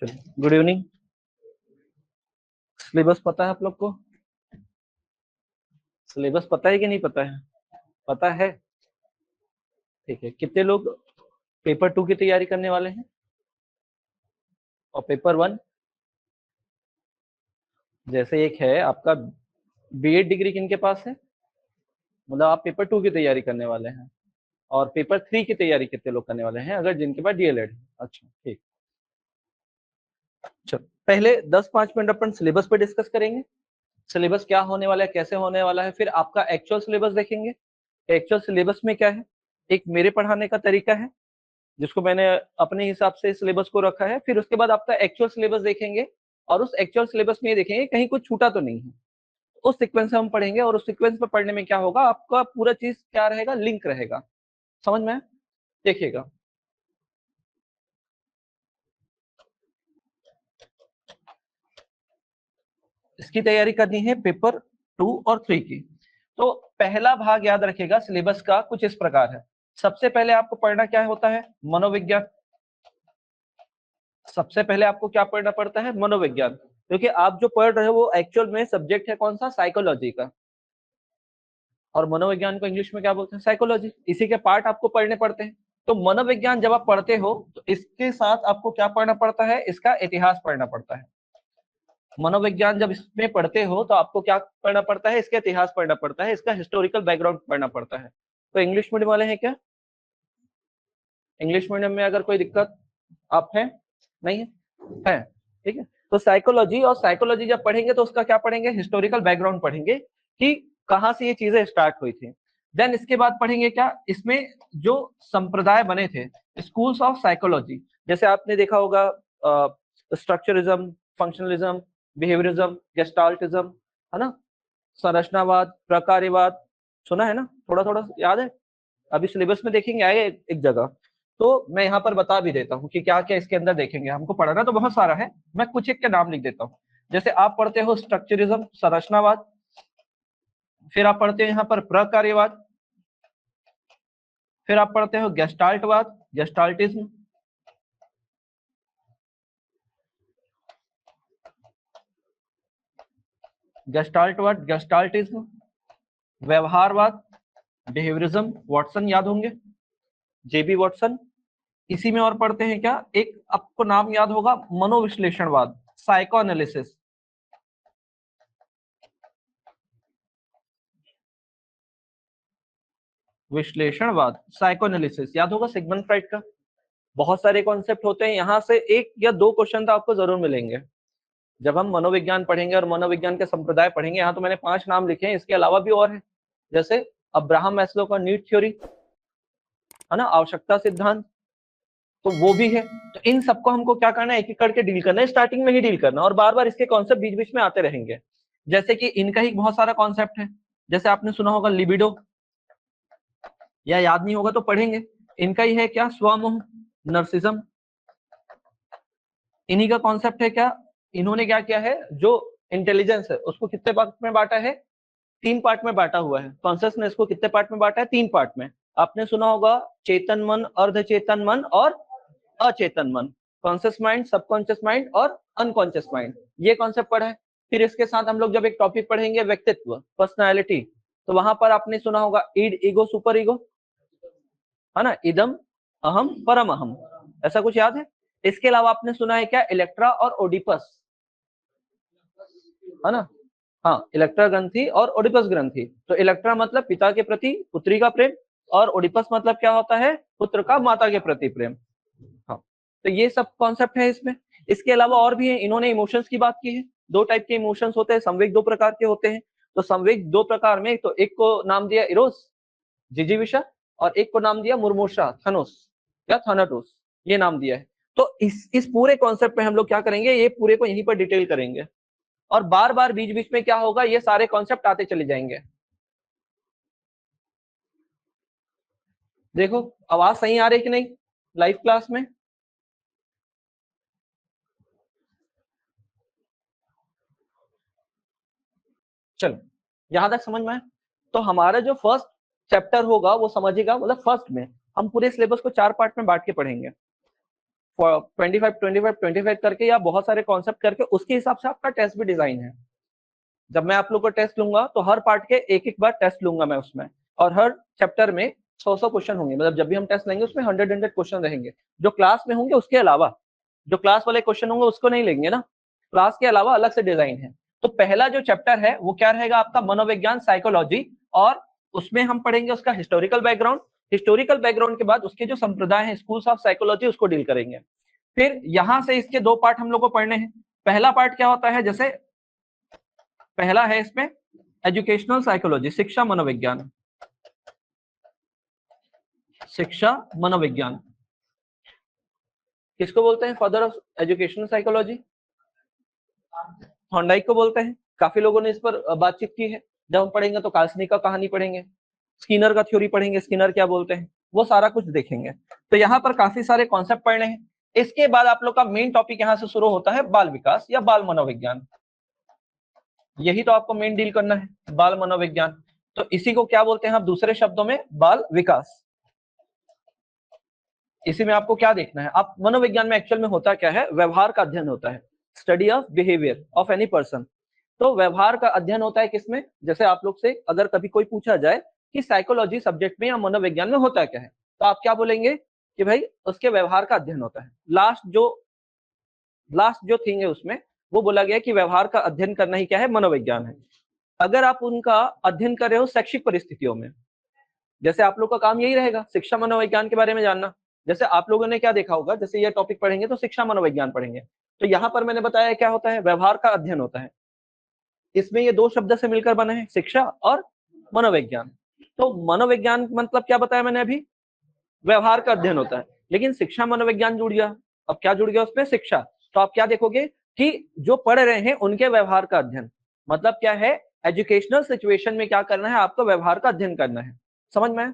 चलिए good evening. Syllabus पता है आप लोग को? सिलेबस पता है कि नहीं पता है? पता है। ठीक है, कितने लोग पेपर 2 की तैयारी करने वाले हैं और पेपर 1? जैसे एक है आपका बीएड डिग्री किन के पास है, मतलब आप पेपर 2 की तैयारी करने वाले हैं, और पेपर 3 की तैयारी कितने लोग करने वाले हैं अगर जिनके पास डीएलएड है? अच्छा ठीक। चलो पहले 10-5 मिनट अपन सिलेबस पे डिस्कस करेंगे। सिलेबस क्या होने वाला है, कैसे होने वाला है, फिर आपका एक्चुअल सिलेबस देखेंगे। एक्चुअल सिलेबस में क्या है, एक मेरे पढ़ाने का तरीका है जिसको मैंने अपने हिसाब से सिलेबस को रखा है, फिर उसके बाद आपका एक्चुअल सिलेबस देखेंगे और उस एक्चुअल सिलेबस में ये देखेंगे कहीं कुछ छूटा तो नहीं है। उस सीक्वेंस से हम पढ़ेंगे और उस सीक्वेंस में पढ़ने में क्या होगा, आपका पूरा चीज क्या रहेगा, लिंक रहेगा। समझ में? देखिएगा, इसकी तैयारी करनी है पेपर 2 और 3 की। तो पहला भाग याद रखिएगा सिलेबस का कुछ इस प्रकार है। सबसे पहले आपको पढ़ना क्या होता है, मनोविज्ञान। सबसे पहले आपको क्या पढ़ना पड़ता है, मनोविज्ञान, क्योंकि आप जो पढ़ रहे हो वो एक्चुअल में सब्जेक्ट है कौन सा, साइकोलॉजी का। और मनोविज्ञान को इंग्लिश में क्या बोलते हैं, साइकोलॉजी। इसी के पार्ट आपको पढ़ने पड़ते हैं। तो मनोविज्ञान जब आप पढ़ते हो तो इसके साथ आपको क्या पढ़ना पड़ता है, इसका इतिहास पढ़ना पड़ता है। मनोविज्ञान जब इसमें पढ़ते हो तो आपको क्या पढ़ना पड़ता है, इसका इतिहास पढ़ना पड़ता है, इसका हिस्टोरिकल बैकग्राउंड पढ़ना पड़ता है। तो इंग्लिश मीडियम वाले हैं क्या? इंग्लिश मीडियम में अगर कोई दिक्कत आप है? नहीं है? है। ठीक है। तो साइकोलॉजी, और साइकोलॉजी जब पढ़ेंगे तो उसका क्या पढ़ेंगे, हिस्टोरिकल बैकग्राउंड पढ़ेंगे कि कहाँ से ये चीजें स्टार्ट हुई थी। देन इसके बाद पढ़ेंगे क्या, इसमें जो संप्रदाय बने थे, स्कूल्स ऑफ साइकोलॉजी। जैसे आपने देखा होगा स्ट्रक्चरिज्म, फंक्शनलिज्म, बिहेवियरिज्म, गेस्टाल्टिज्म, है ना, संरचनावाद, प्रकार्यवाद, सुना है ना, थोड़ा थोड़ा याद है। अभी सिलेबस में देखेंगे आए एक जगह। तो मैं यहाँ पर बता भी देता हूँ कि क्या क्या इसके अंदर देखेंगे। हमको पढ़ना तो बहुत सारा है, मैं कुछ एक के नाम लिख देता हूँ। जैसे आप पढ़ते हो स्ट्रक्चरिज्म, संरचनावाद, फिर आप पढ़ते हो यहाँ पर प्रकार्यवाद, फिर आप पढ़ते हो गेस्टाल्टवाद, गेस्टाल्टिज्म, गेस्टाल्टवाद, गेस्टाल्टिज्म, व्यवहारवाद, बिहेवियरिज्म, वाटसन याद होंगे, जेबी वाटसन। इसी में और पढ़ते हैं क्या, एक आपको नाम याद होगा, मनोविश्लेषणवाद, साइको एनालिसिस। विश्लेषणवाद, साइको एनालिसिस याद होगा सिगमंड फ्राइड का। बहुत सारे कॉन्सेप्ट होते हैं, यहाँ से एक या दो क्वेश्चन तो आपको जरूर मिलेंगे जब हम मनोविज्ञान पढ़ेंगे और मनोविज्ञान के संप्रदाय पढ़ेंगे। यहाँ तो मैंने 5 नाम लिखे हैं, इसके अलावा भी और है। जैसे अब्राहम मैस्लो का नीड थ्योरी, है ना, आवश्यकता सिद्धांत, तो वो भी है। तो इन सबको हमको क्या करना है, एक एक करके डील करना है, स्टार्टिंग में ही डील करना, और बार बार इसके कॉन्सेप्ट बीच बीच में आते रहेंगे। जैसे कि इनका ही बहुत सारा कॉन्सेप्ट है। जैसे आपने सुना होगा लिबिडो, या याद नहीं होगा तो पढ़ेंगे। इनका ही है क्या, स्वमोह, नर्सिज्म। इन्हीं का कॉन्सेप्ट है क्या, इन्होंने क्या किया है, जो इंटेलिजेंस है उसको कितने पार्ट में बांटा है, 3 पार्ट में बांटा हुआ है। कॉन्शियसनेस को कितने पार्ट में बांटा है, 3 पार्ट में। आपने सुना होगा चेतन मन, अर्धचेतन मन और अचेतन मन, कॉन्शियस माइंड, सबकॉन्शियस माइंड और अनकॉन्शियस माइंड, ये कॉन्सेप्ट पढ़ा है। फिर इसके साथ हम लोग जब एक टॉपिक पढ़ेंगे व्यक्तित्व, पर्सनैलिटी, तो वहां पर आपने सुना होगा ईड, ईगो, सुपर ईगो, है ना, इदम, अहम, परम अहम, ऐसा कुछ याद है। इसके अलावा आपने सुना है क्या, इलेक्ट्रा और ओडिपस, है ना। हाँ, इलेक्ट्रा ग्रंथि और ओडिपस ग्रंथि। तो इलेक्ट्रा मतलब पिता के प्रति पुत्री का प्रेम, और ओडिपस मतलब क्या होता है, पुत्र का माता के प्रति प्रेम। हाँ, तो ये सब कॉन्सेप्ट है इसमें। इसके अलावा और भी है, इन्होंने इमोशंस की बात की है। 2 टाइप के इमोशंस होते हैं, संवेग 2 प्रकार के होते हैं। तो संवेग 2 प्रकार में, तो एक को नाम दिया इरोस, जिजीविषा, और एक को नाम दिया मुर्मूषा, थनोस या थानाटोस, ये नाम दिया है। तो इस पूरे कॉन्सेप्ट में हम लोग क्या करेंगे, ये पूरे को यहीं पर डिटेल करेंगे, और बार बार बीच बीच में क्या होगा, ये सारे कॉन्सेप्ट आते चले जाएंगे। देखो आवाज सही आ रही कि नहीं लाइव क्लास में? चलो, यहां तक समझ में आया? तो हमारा जो फर्स्ट चैप्टर होगा वो समझिएगा, मतलब फर्स्ट में हम पूरे सिलेबस को 4 पार्ट में बांट के पढ़ेंगे। 25 करके या बहुत सारे कॉन्सेप्ट करके उसके हिसाब से आपका टेस्ट भी डिजाइन है। जब मैं आप लोग को टेस्ट लूंगा तो हर पार्ट के एक बार टेस्ट लूंगा मैं उसमें, और हर चैप्टर में 100 क्वेश्चन होंगे। मतलब जब भी हम टेस्ट लेंगे उसमें 100 क्वेश्चन रहेंगे जो क्लास में होंगे, उसके अलावा जो क्लास वाले क्वेश्चन होंगे उसको नहीं लेंगे ना, क्लास के अलावा अलग से डिजाइन है। तो पहला जो चैप्टर है वो क्या रहेगा आपका, मनोविज्ञान साइकोलॉजी, और उसमें हम पढ़ेंगे उसका हिस्टोरिकल बैकग्राउंड। हिस्टोरिकल बैकग्राउंड के बाद उसके जो संप्रदाय है, स्कूल्स ऑफ साइकोलॉजी, उसको डील करेंगे। फिर यहां से इसके 2 पार्ट हम लोग को पढ़ने हैं। पहला पार्ट क्या होता है, जैसे पहला है इसमें एजुकेशनल साइकोलॉजी, शिक्षा मनोविज्ञान, शिक्षा मनोविज्ञान किसको बोलते हैं, father of educational psychology? Thorndike को बोलते हैं। काफी लोगों ने इस पर बातचीत की है। जब हम पढ़ेंगे तो कार्सनी का कहानी पढ़ेंगे, स्किनर का थ्योरी पढ़ेंगे, स्किनर क्या बोलते हैं, वो सारा कुछ देखेंगे। तो यहाँ पर काफी सारे कॉन्सेप्ट पढ़ने हैं। इसके बाद आप लोग का मेन टॉपिक यहाँ से शुरू होता है बाल विकास या बाल मनोविज्ञान। यही तो आपको मेन डील करना है, बाल मनोविज्ञान। तो इसी को क्या बोलते हैं आप दूसरे शब्दों में, बाल विकास। इसी में आपको क्या देखना है, आप मनोविज्ञान में एक्चुअल में होता क्या है, व्यवहार का अध्ययन होता है, study of behaviour of any person. तो व्यवहार का अध्ययन होता है किसमें, जैसे आप लोग से अगर कभी कोई पूछा जाए कि साइकोलॉजी सब्जेक्ट में या मनोविज्ञान में होता क्या है, तो आप क्या बोलेंगे कि भाई उसके व्यवहार का अध्ययन होता है। लास्ट जो थिंग है उसमें वो बोला गया कि व्यवहार का अध्ययन करना ही क्या है, मनोविज्ञान है। अगर आप उनका अध्ययन कर रहे हो शैक्षिक परिस्थितियों में, जैसे आप लोग का काम यही रहेगा शिक्षा मनोविज्ञान के बारे में जानना। जैसे आप लोगों ने क्या देखा होगा, जैसे ये टॉपिक पढ़ेंगे तो शिक्षा मनोविज्ञान पढ़ेंगे, तो यहाँ पर मैंने बताया क्या होता है, व्यवहार का अध्ययन होता है। इसमें ये 2 शब्द से मिलकर बने हैं, शिक्षा और मनोविज्ञान। तो मनोविज्ञान मतलब क्या बताया मैंने अभी, व्यवहार का अध्ययन होता है। लेकिन शिक्षा मनोविज्ञान जुड़ गया, अब क्या जुड़ गया उसमें, शिक्षा। तो आप क्या देखोगे कि जो पढ़ रहे हैं उनके व्यवहार का अध्ययन, मतलब क्या है, एजुकेशनल सिचुएशन में क्या करना है, आपको व्यवहार का अध्ययन करना है। समझ में?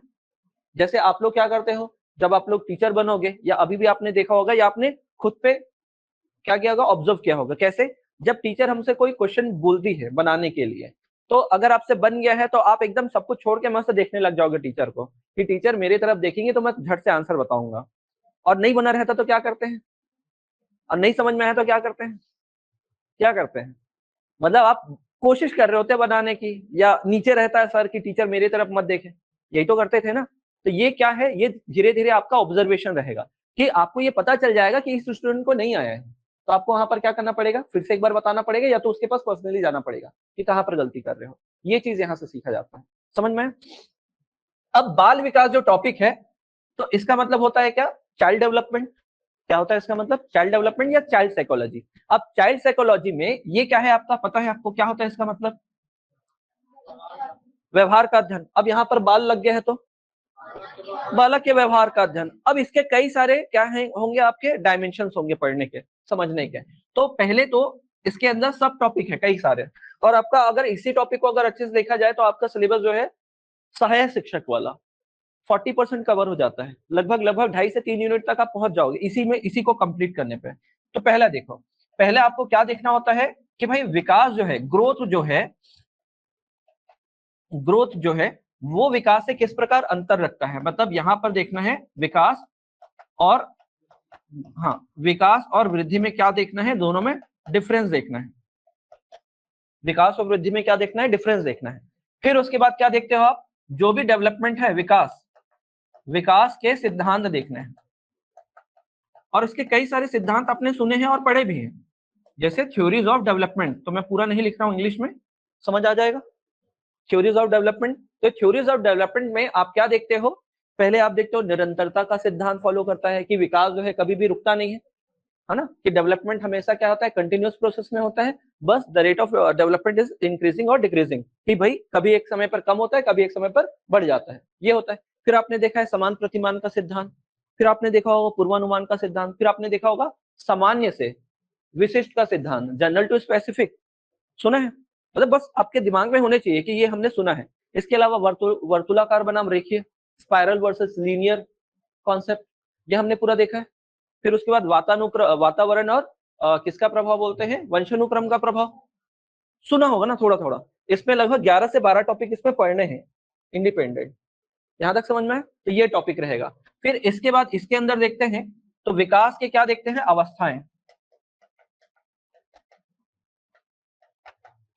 जैसे आप लोग क्या करते हो, जब आप लोग टीचर बनोगे, या अभी भी आपने देखा होगा, या आपने खुद पे क्या किया होगा, ऑब्जर्व किया होगा, कैसे, जब टीचर हमसे कोई क्वेश्चन बोलती है बनाने के लिए, तो अगर आपसे बन गया है तो आप एकदम सब कुछ छोड़ के मस्त देखने लग जाओगे टीचर को, कि टीचर मेरी तरफ देखेंगे तो मैं झट से आंसर बताऊंगा। और नहीं बना रहता तो क्या करते हैं, और नहीं समझ में आया तो क्या करते हैं, क्या करते हैं, मतलब आप कोशिश कर रहे होते बनाने की, या नीचे रहता है सर की टीचर मेरी तरफ मत देखे, यही तो करते थे ना। तो ये क्या है, ये धीरे धीरे आपका ऑब्जर्वेशन रहेगा, कि आपको ये पता चल जाएगा कि इस स्टूडेंट को नहीं आया है, तो आपको वहां पर क्या करना पड़ेगा, फिर से एक बार बताना पड़ेगा, या तो उसके पास पर्सनली जाना पड़ेगा कि कहाँ पर गलती कर रहे हो। ये चीज यहाँ से सीखा जाता है। समझ में? अब बाल विकास जो टॉपिक है, तो इसका मतलब होता है क्या, चाइल्ड डेवलपमेंट। क्या होता है इसका मतलब, चाइल्ड डेवलपमेंट या चाइल्ड साइकोलॉजी। अब चाइल्ड साइकोलॉजी में ये क्या है आपका पता है, आपको क्या होता है इसका मतलब, व्यवहार का अध्ययन। अब यहाँ पर बाल लग गया है तो बालक के व्यवहार का अध्ययन। अब इसके कई सारे क्या है होंगे, आपके डायमेंशन होंगे पढ़ने के, समझने के। तो पहले तो इसके अंदर सब टॉपिक है कई सारे, और आपका अगर इसी टॉपिक को अगर अच्छे से देखा जाए तो आपका सिलेबस जो है सहायक शिक्षक वाला 40% कवर हो जाता है, लगभग लगभग 2.5 से 3 यूनिट तक आप पहुंच जाओगे इसी को कंप्लीट करने पे। तो पहला देखो, पहले आपको क्या देखना होता है कि भाई विकास जो है, ग्रोथ जो है वो विकास से किस प्रकार अंतर रखता है। मतलब यहाँ पर देखना है विकास और, हाँ, विकास और वृद्धि में क्या देखना है, दोनों में डिफरेंस देखना है। विकास और वृद्धि में क्या देखना है, डिफरेंस देखना है। फिर उसके बाद क्या देखते हो आप, जो भी डेवलपमेंट है, विकास के सिद्धांत देखने हैं। और इसके कई सारे सिद्धांत आपने सुने हैं और पढ़े भी हैं, जैसे थ्योरीज ऑफ डेवलपमेंट। तो मैं पूरा नहीं लिख रहा हूं, इंग्लिश में समझ आ जाएगा। थ्योरीज ऑफ डेवलपमेंट, तो थ्योरीज ऑफ डेवलपमेंट में आप क्या देखते हो, पहले आप देखते हो निरंतरता का सिद्धांत फॉलो करता है, कि विकास जो है कभी भी रुकता नहीं है ना, कि डेवलपमेंट हमेशा क्या होता है, कंटिन्यूअस प्रोसेस में होता है, बस the rate of development is increasing और डिक्रीजिंग, कि भाई कभी एक समय पर कम होता है, कभी एक समय पर बढ़ जाता है, ये होता है। फिर आपने देखा है समान प्रतिमान का सिद्धांत, फिर आपने देखा होगा पूर्वानुमान का सिद्धांत, फिर आपने देखा होगा सामान्य से विशिष्ट का सिद्धांत, जनरल टू स्पेसिफिक, सुना है, मतलब बस आपके दिमाग में होने चाहिए कि ये हमने सुना है। इसके अलावा वर्तुलाकार बनाम रेखीय, स्पाइरल वर्सेस लीनियर कॉन्सेप्ट, ये हमने पूरा देखा है। फिर उसके बाद वातावरण और किसका प्रभाव बोलते हैं, वंशानुक्रम का प्रभाव, सुना होगा ना थोड़ा थोड़ा। इसमें लगभग 11 से 12 टॉपिक इसमें पढ़ने हैं इंडिपेंडेंट। यहां तक समझ में है? तो ये टॉपिक रहेगा। फिर इसके बाद इसके अंदर देखते हैं तो विकास के क्या देखते हैं, अवस्थाएं।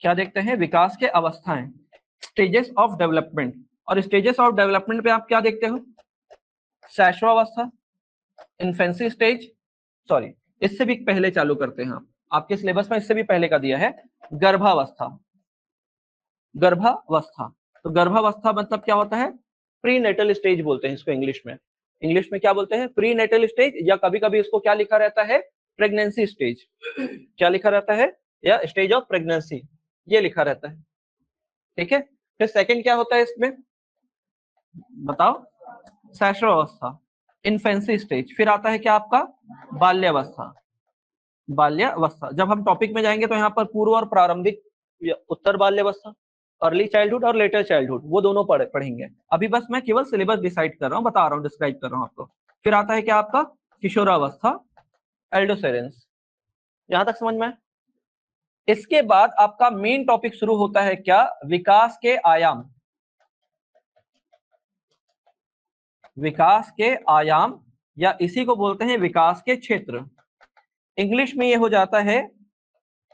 क्या देखते हैं, विकास के अवस्थाएं, स्टेजेस ऑफ डेवलपमेंट। और स्टेजेस ऑफ डेवलपमेंट पे आप क्या देखते हो, शैशवावस्था, इन्फेंसी स्टेज, सॉरी इससे भी पहले चालू करते हैं आप, आपके सिलेबस में इससे भी पहले का दिया है, गर्भावस्था। गर्भावस्था, तो गर्भावस्था मतलब क्या होता है, प्री नेटल स्टेज बोलते हैं इसको इंग्लिश में। इंग्लिश में क्या बोलते हैं, प्री नेटल स्टेज, या कभी कभी इसको क्या लिखा रहता है, प्रेगनेंसी स्टेज। क्या लिखा रहता है, या स्टेज ऑफ प्रेगनेंसी, ये लिखा रहता है। ठीक है, फिर सेकंड क्या होता है इसमें, बताओ, शैशवावस्था, इन्फेंसी स्टेज। फिर आता है क्या आपका, बाल्यावस्था। बाल्यावस्था, जब हम टॉपिक में जाएंगे तो यहाँ पर पूर्व और प्रारंभिक, उत्तर बाल्यावस्था, अर्ली चाइल्डहुड और लेटर चाइल्डहुड, वो दोनों पढ़ेंगे। अभी बस मैं केवल सिलेबस डिसाइड कर रहा हूँ, बता रहा हूँ, डिस्क्राइब कर रहा हूँ आपको। फिर आता है क्या आपका, किशोरावस्था, एल्डोसेरेंस। यहां तक समझ में। इसके बाद आपका मेन टॉपिक शुरू होता है क्या, विकास के आयाम। विकास के आयाम, या इसी को बोलते हैं विकास के क्षेत्र। इंग्लिश में ये हो जाता है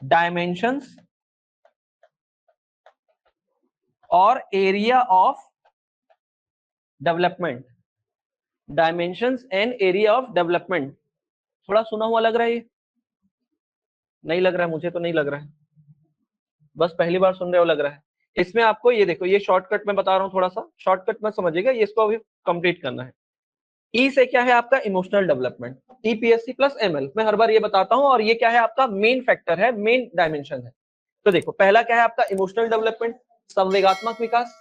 डायमेंशंस और area of development. Dimensions and area of development, थोड़ा सुना हुआ लग रहा है ये, नहीं लग रहा है, मुझे तो नहीं लग रहा है, बस पहली बार सुन रहे हो लग रहा है। इसमें आपको ये देखो, ये शॉर्टकट में बता रहा हूँ, थोड़ा सा शॉर्टकट में समझिएगा, ये इसको अभी कंप्लीट करना है। ई से क्या है आपका, इमोशनल डेवलपमेंट, ईपीएससी प्लस एमएल, मैं हर बार ये बताता हूँ, और ये क्या है आपका मेन फैक्टर है, मेन डायमेंशन है। तो देखो पहला क्या है आपका, इमोशनल डेवलपमेंट, संवेगात्मक विकास।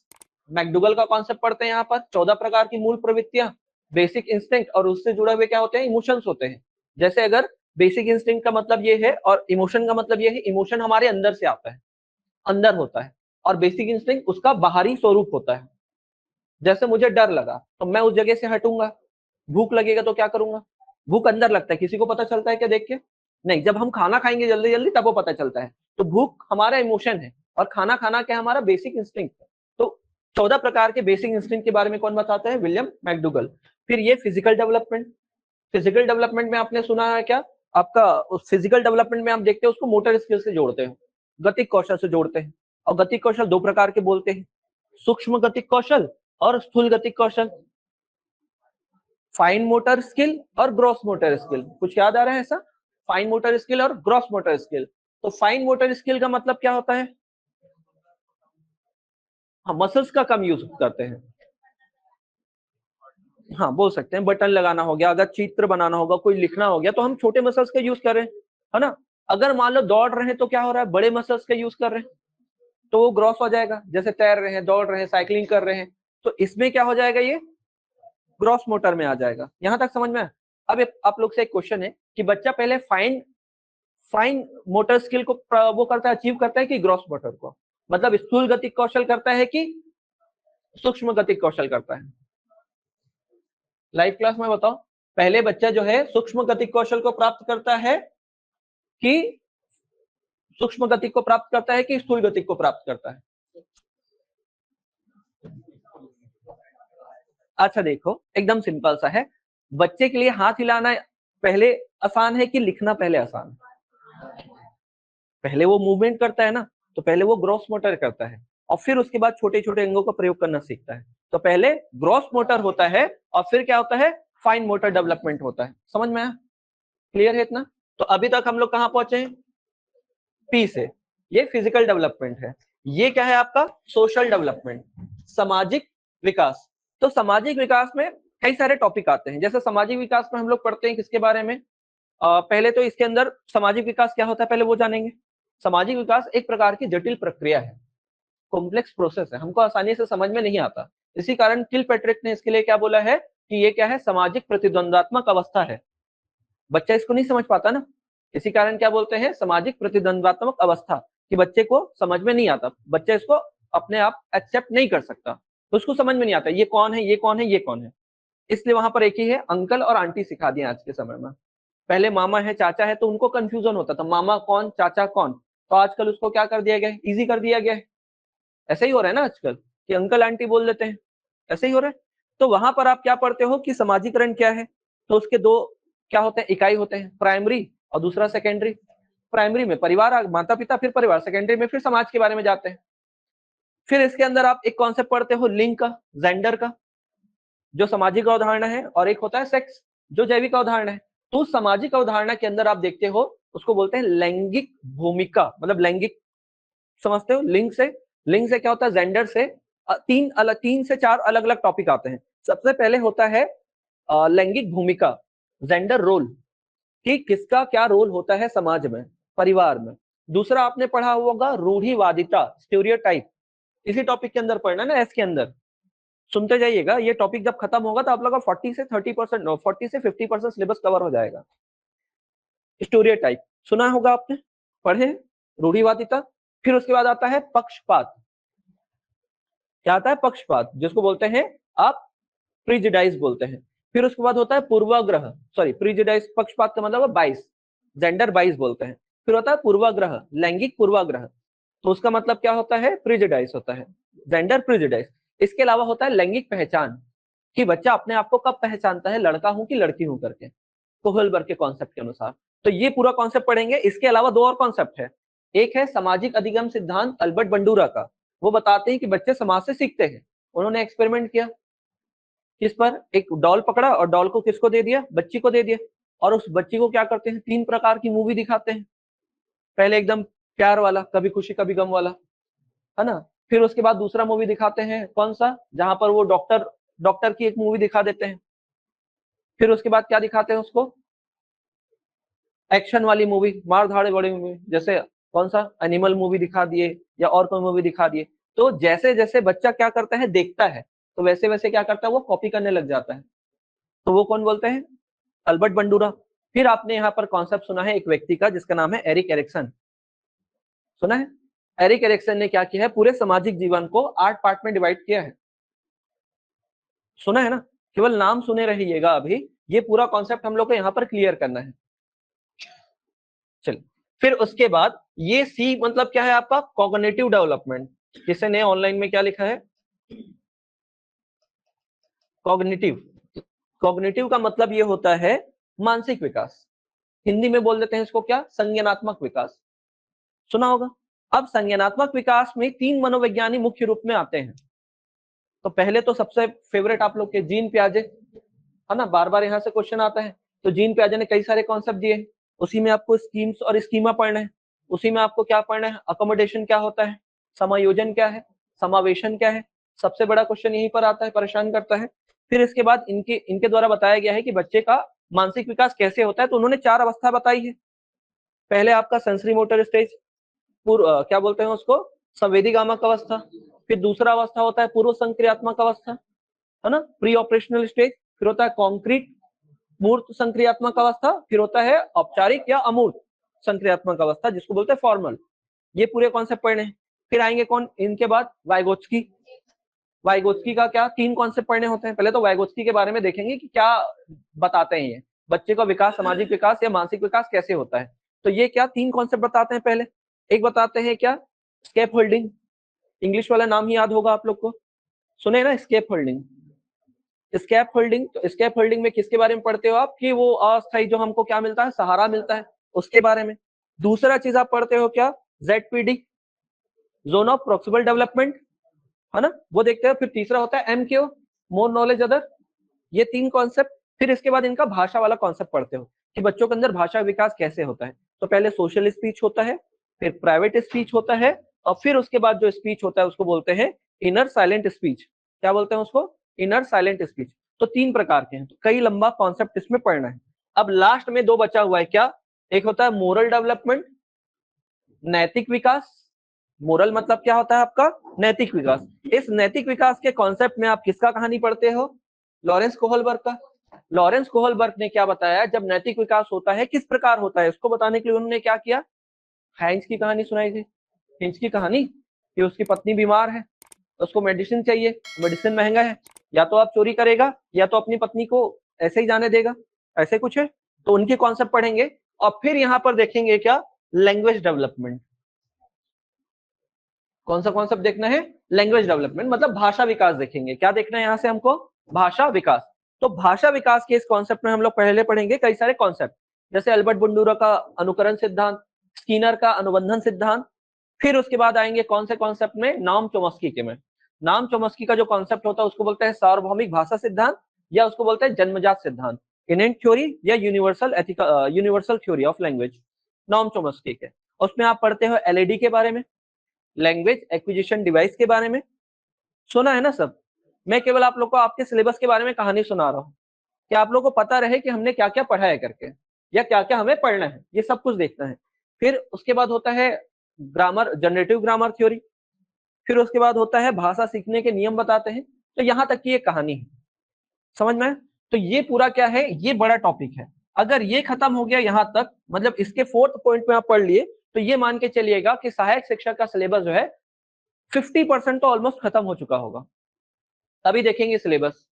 मैकडूगल का कॉन्सेप्ट पढ़ते हैं यहाँ पर, 14 प्रकार की मूल प्रवृत्तियां, बेसिक इंस्टिंक्ट, और उससे जुड़े हुए क्या होते हैं, इमोशंस होते हैं। जैसे अगर बेसिक इंस्टिंक्ट का मतलब ये है और इमोशन का मतलब ये है, इमोशन हमारे अंदर से आता है, अंदर होता है, और बेसिक इंस्टिंक्ट उसका बाहरी स्वरूप होता है। जैसे मुझे डर लगा तो मैं उस जगह से हटूंगा, भूख लगेगा तो क्या करूंगा, भूख अंदर लगता है, किसी को पता चलता है क्या देख के, नहीं। जब हम खाना खाएंगे जल्दी जल्दी तब वो पता चलता है। तो भूख हमारा इमोशन है, और खाना खाना क्या हमारा बेसिक इंस्टिंक्ट है। तो 14 प्रकार के बेसिक इंस्टिंक्ट के बारे में कौन बताता है, विलियम मैकडूगल। फिर ये फिजिकल डेवलपमेंट। फिजिकल डेवलपमेंट में आपने सुना है क्या आपका, उस फिजिकल डेवलपमेंट में आप देखते हैं उसको मोटर स्किल से जोड़ते हैं, गतिक कौशल से जोड़ते हैं। और गतिक कौशल दो प्रकार के बोलते हैं, सूक्ष्म गतिक कौशल और स्थूल गतिक कौशल। फाइन मोटर स्किल और ग्रॉस मोटर स्किल, कुछ याद आ रहा है ऐसा, फाइन मोटर स्किल और ग्रॉस मोटर स्किल। तो फाइन मोटर स्किल का मतलब क्या होता है, हम मसल्स का कम यूज करते हैं, हाँ बोल सकते हैं, बटन लगाना हो गया, अगर चित्र बनाना होगा, कोई लिखना हो गया, तो हम छोटे मसल्स का यूज कर रहे हैं, है ना। अगर मान लो दौड़ रहे हैं तो क्या हो रहा है, बड़े मसल्स का यूज कर रहे हैं, तो वो ग्रॉस हो जाएगा। जैसे तैर रहे हैं, दौड़ रहे हैं, साइकिलिंग कर रहे हैं, तो इसमें क्या हो जाएगा, ये ग्रॉस मोटर में आ जाएगा। यहां तक समझ में। अब आप लोग से एक क्वेश्चन है कि बच्चा पहले फाइन फाइन मोटर स्किल को वो करता है, अचीव करता है कि ग्रॉस मोटर को, मतलब स्थूल गतिक कौशल करता है कि सूक्ष्म गतिक कौशल करता है। लाइव क्लास में बताओ, पहले बच्चा जो है सूक्ष्म गतिक कौशल को प्राप्त करता है कि सूक्ष्म गतिक को प्राप्त करता है कि स्थूल गतिक को प्राप्त करता है। अच्छा देखो, एकदम सिंपल सा है, बच्चे के लिए हाथ हिलाना पहले आसान है कि लिखना पहले आसान है। पहले वो मूवमेंट करता है ना, तो पहले वो ग्रॉस मोटर करता है, और फिर उसके बाद छोटे छोटे अंगों का प्रयोग करना सीखता है। तो पहले ग्रॉस मोटर होता है, और फिर क्या होता है, फाइन मोटर डेवलपमेंट होता है। समझ में आया, क्लियर है इतना। तो अभी तक हम लोग कहाँ पहुंचे हैं, पी से, ये फिजिकल डेवलपमेंट है। ये क्या है आपका, सोशल डेवलपमेंट, सामाजिक विकास। तो सामाजिक विकास में कई सारे टॉपिक आते हैं। जैसे सामाजिक विकास में हम लोग पढ़ते हैं किसके बारे में, पहले तो इसके अंदर सामाजिक विकास क्या होता है पहले वो जानेंगे। सामाजिक विकास एक प्रकार की जटिल प्रक्रिया है, कॉम्प्लेक्स प्रोसेस है, हमको आसानी से समझ में नहीं आता। इसी कारण किलपैट्रिक ने इसके लिए क्या बोला है कि ये क्या है, सामाजिक प्रतिद्वंदात्मक अवस्था है। बच्चा इसको नहीं समझ पाता ना, इसी कारण क्या बोलते हैं, सामाजिक प्रतिद्वंदात्मक अवस्था, कि बच्चे को समझ में नहीं आता, बच्चा इसको अपने आप एक्सेप्ट नहीं कर सकता, तो उसको समझ में नहीं आता ये कौन है, ये कौन है, ये कौन है। इसलिए वहां पर एक ही है, अंकल और आंटी सिखा दिया आज के समय में। पहले मामा है, चाचा है, तो उनको कंफ्यूजन होता था, मामा कौन, चाचा कौन। तो आजकल उसको क्या कर दिया गया है, इजी कर दिया गया है। ऐसा ही हो रहा है ना आजकल, कि अंकल आंटी बोल देते हैं, ऐसे ही हो रहा है। तो वहां पर आप क्या पढ़ते हो कि समाजीकरण क्या है, तो उसके दो क्या होते हैं, इकाई होते हैं, प्राइमरी और दूसरा सेकेंडरी। प्राइमरी में परिवार, माता पिता, फिर परिवार, सेकेंडरी में फिर समाज के बारे में जाते हैं। फिर इसके अंदर आप एक कॉन्सेप्ट पढ़ते हो लिंग का, जेंडर का, जो सामाजिक अवधारणा है, और एक होता है सेक्स, जो जैविक अवधारणा है। तो सामाजिक अवधारणा के अंदर आप देखते हो उसको बोलते हैं लैंगिक भूमिका, मतलब लैंगिक, समझते हो, लिंग से क्या होता है, जेंडर से तीन से चार अलग अलग टॉपिक आते हैं। सबसे पहले होता है लैंगिक भूमिका, जेंडर रोल, कि किसका क्या रोल होता है समाज में, परिवार में। दूसरा आपने पढ़ा होगा रूढ़िवादिता, स्टीरियोटाइप, इसी टॉपिक के अंदर पढ़ना ना, एस के अंदर सुनते जाइएगा। ये टॉपिक जब खत्म होगा तो आप लोग का 40 से 30%, 40 से 50% सिलेबस कवर हो जाएगा। स्टीरियोटाइप सुना होगा आपने, पढ़े, रूढ़िवादिता। फिर उसके बाद आता है पक्षपात। क्या आता है, पक्षपात, जिसको बोलते हैं आप प्रिजुडाइज बोलते हैं। फिर उसके बाद होता है पूर्वाग्रह, सॉरी प्रिजुडाइज, पक्षपात का मतलब बाइस, जेंडर बाइस बोलते हैं। फिर होता है पूर्वाग्रह, लैंगिक पूर्वाग्रह, तो उसका मतलब क्या होता है, प्रिजुडाइज होता है, जेंडर प्रिजुडाइज। इसके अलावा होता है लैंगिक पहचान, कि बच्चा अपने आप को कब पहचानता है, लड़का हूं कि लड़की हूं करके, कोहलबर्ग के कॉन्सेप्ट के अनुसार। तो ये पूरा कॉन्सेप्ट पढ़ेंगे। इसके अलावा दो और कॉन्सेप्ट है, एक है सामाजिक अधिगम सिद्धांत अल्बर्ट बंडूरा का, वो बताते हैं कि बच्चे समाज से सीखते हैं। उन्होंने एक्सपेरिमेंट किया किस पर, एक डॉल पकड़ा और डॉल को किसको दे दिया, बच्ची को दे दिया, और उस बच्ची को क्या करते हैं, तीन प्रकार की मूवी दिखाते हैं। पहले एकदम प्यार वाला, कभी खुशी कभी गम वाला, है ना। फिर उसके बाद दूसरा मूवी दिखाते हैं कौन सा, जहां पर वो डॉक्टर डॉक्टर की एक मूवी दिखा देते हैं। फिर उसके बाद क्या दिखाते हैं उसको, एक्शन वाली मूवी, मार धाड़े वाली मूवी, जैसे कौन सा एनिमल मूवी दिखा दिए या और कोई मूवी दिखा दिए। तो जैसे जैसे बच्चा क्या करता है, देखता है, तो वैसे वैसे क्या करता है, वो कॉपी करने लग जाता है। तो वो कौन बोलते हैं, अल्बर्ट बंडूरा। फिर आपने यहाँ पर कॉन्सेप्ट सुना है एक व्यक्ति का जिसका नाम है एरिक एरिक्सन, सुना है। एरिक एरिक्सन ने क्या किया है, पूरे सामाजिक जीवन को 8 पार्ट में डिवाइड किया है, सुना है ना। केवल नाम सुने रहिएगा अभी, ये पूरा कॉन्सेप्ट हम लोग को यहाँ पर क्लियर करना है। चलिए, फिर उसके बाद ये सी मतलब क्या है आपका, कॉग्निटिव डेवलपमेंट। किसी ने ऑनलाइन में क्या लिखा है, कॉग्निटिव। कॉग्निटिव का मतलब ये होता है मानसिक विकास, हिंदी में बोल देते हैं इसको क्या, संज्ञानात्मक विकास, सुना होगा। अब संज्ञानात्मक विकास में 3 मनोवैज्ञानिक मुख्य रूप में आते हैं। तो पहले तो सबसे फेवरेट आप लोग के जीन पियाजे, है ना, बार बार यहाँ से क्वेश्चन आता है। तो जीन पियाजे ने कई सारे कॉन्सेप्ट दिए, उसी में आपको स्कीम्स और स्कीमा पढ़ना है। उसी में आपको क्या पढ़ना है, अकोमोडेशन क्या होता है, समायोजन क्या है, समावेशन क्या है। सबसे बड़ा क्वेश्चन यहीं पर आता है, परेशान करता है। फिर इसके बाद इनके इनके द्वारा बताया गया है कि बच्चे का मानसिक विकास कैसे होता है। तो उन्होंने 4 अवस्था बताई है। पहले आपका सेंसरी मोटर स्टेज, क्या बोलते हैं उसको, संवेदीगामक अवस्था। फिर दूसरा अवस्था होता है पूर्व संक्रियात्मक अवस्था, है ना, प्री ऑपरेशनल स्टेज। फिर होता है कॉन्क्रीट मूर्त संक्रियात्मक अवस्था। फिर होता है औपचारिक या अमूर्त संक्रियात्मक अवस्था, जिसको बोलते हैं फॉर्मल। ये पूरे कॉन्सेप्ट पढ़ने हैं। फिर आएंगे कौन, इनके बाद वाइगोत्स्की। वाइगोत्स्की का क्या 3 कॉन्सेप्ट पढ़ने होते हैं। पहले तो वाइगोत्स्की के बारे में देखेंगे कि क्या बताते हैं ये, बच्चे का विकास, सामाजिक विकास या मानसिक विकास कैसे होता है। तो ये क्या 3 कॉन्सेप्ट बताते हैं। पहले एक बताते हैं क्या, स्केप होल्डिंग, इंग्लिश वाला नाम ही याद होगा आप लोग को, सुने ना, स्केप होल्डिंग। स्केप होल्डिंग, तो स्केप होल्डिंग में किसके बारे में पढ़ते हो आप, कि वो अस्थायी जो हमको क्या मिलता है, सहारा मिलता है, उसके बारे में। दूसरा चीज आप पढ़ते हो क्या, ZPD, zone of proximal development, है ना, वो देखते हैं। फिर तीसरा होता है MQ, मोर नॉलेज अदर। ये 3 कॉन्सेप्ट। फिर इसके बाद इनका भाषा वाला कॉन्सेप्ट पढ़ते हो कि बच्चों के अंदर भाषा विकास कैसे होता है। तो पहले सोशल स्पीच होता है, फिर प्राइवेट स्पीच होता है, और फिर उसके बाद जो स्पीच होता है उसको बोलते हैं इनर साइलेंट स्पीच। क्या बोलते हैं उसको, इनर साइलेंट स्पीच। तो 3 प्रकार के हैं, तो कई लंबा कॉन्सेप्ट इसमें पढ़ना है। अब लास्ट में 2 बचा हुआ है क्या, एक होता है मोरल डेवलपमेंट, नैतिक विकास। मोरल मतलब क्या होता है आपका, नैतिक विकास। इस नैतिक विकास के कॉन्सेप्ट में आप किसका कहानी पढ़ते हो, लॉरेंस कोहलबर्ग का। लॉरेंस कोहलबर्ग ने क्या बताया, जब नैतिक विकास होता है किस प्रकार होता है, उसको बताने के लिए उन्होंने क्या किया, हाइंज की कहानी सुनाई थी। हिंज की कहानी कि उसकी पत्नी बीमार है, उसको मेडिसिन चाहिए, मेडिसिन महंगा है, या तो आप चोरी करेगा या तो अपनी पत्नी को ऐसे ही जाने देगा, ऐसे कुछ है। तो उनके कॉन्सेप्ट पढ़ेंगे। और फिर यहाँ पर देखेंगे क्या, लैंग्वेज डेवलपमेंट। कौन सा कॉन्सेप्ट देखना है, लैंग्वेज डेवलपमेंट, मतलब भाषा विकास देखेंगे। क्या देखना है यहाँ से हमको, भाषा विकास। तो भाषा विकास के इस कॉन्सेप्ट में हम लोग पहले पढ़ेंगे कई सारे कॉन्सेप्ट, जैसे अल्बर्ट बंडूरा का अनुकरण सिद्धांत, स्किनर का अनुबंधन सिद्धांत, फिर उसके बाद आएंगे कौन से कॉन्सेप्ट में, नाम चोम्स्की के में। नाम चोम्स्की का जो कॉन्सेप्ट होता है उसको बोलते हैं सार्वभौमिक भाषा सिद्धांत, या उसको बोलते हैं जन्मजात सिद्धांत, इनेंट थ्योरी या यूनिवर्सल थ्योरी ऑफ लैंग्वेज, नाम चोम्स्की के। उसमें आप पढ़ते हो एलईडी के बारे में, लैंग्वेज एक्विजिशन डिवाइस के बारे में, सुना है ना सब। मैं केवल आप लोग को आपके सिलेबस के बारे में कहानी सुना रहा हूँ कि आप लोग को पता रहे कि हमने क्या क्या पढ़ा है करके, या क्या क्या हमें पढ़ना है, ये सब कुछ देखना है। फिर उसके बाद होता है ग्रामर, जनरेटिव ग्रामर थ्योरी, फिर उसके बाद होता है भाषा सीखने के नियम बताते हैं। तो यहाँ तक की ये कहानी है, समझ में? तो ये पूरा क्या है, ये बड़ा टॉपिक है। अगर ये खत्म हो गया यहाँ तक, मतलब इसके 4th पॉइंट में आप पढ़ लिए, तो ये मान के चलिएगा कि सहायक शिक्षक का सिलेबस जो है 50% तो ऑलमोस्ट खत्म हो चुका होगा। अभी देखेंगे सिलेबस,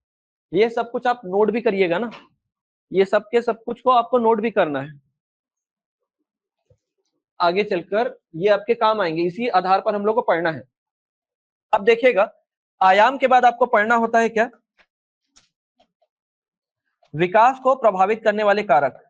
ये सब कुछ आप नोट भी करिएगा ना, ये सब के सब कुछ को आपको नोट भी करना है, आगे चलकर ये आपके काम आएंगे, इसी आधार पर हम लोग को पढ़ना है। अब देखिएगा, आयाम के बाद आपको पढ़ना होता है क्या, विकास को प्रभावित करने वाले कारक।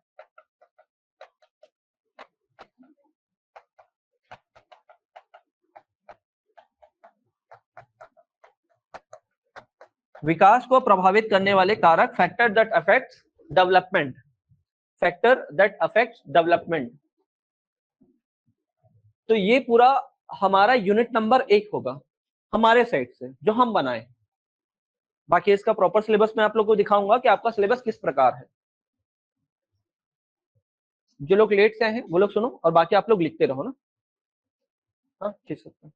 विकास को प्रभावित करने वाले कारक, factor that affects development, factor that affects development. तो ये पूरा हमारा यूनिट नंबर 1 होगा हमारे साइड से, जो हम बनाए। बाकी इसका प्रॉपर सिलेबस मैं आप लोग को दिखाऊंगा कि आपका सिलेबस किस प्रकार है। जो लोग लेट से आए हैं वो लोग सुनो, और बाकी आप लोग लिखते रहो ना। हाँ ठीक है,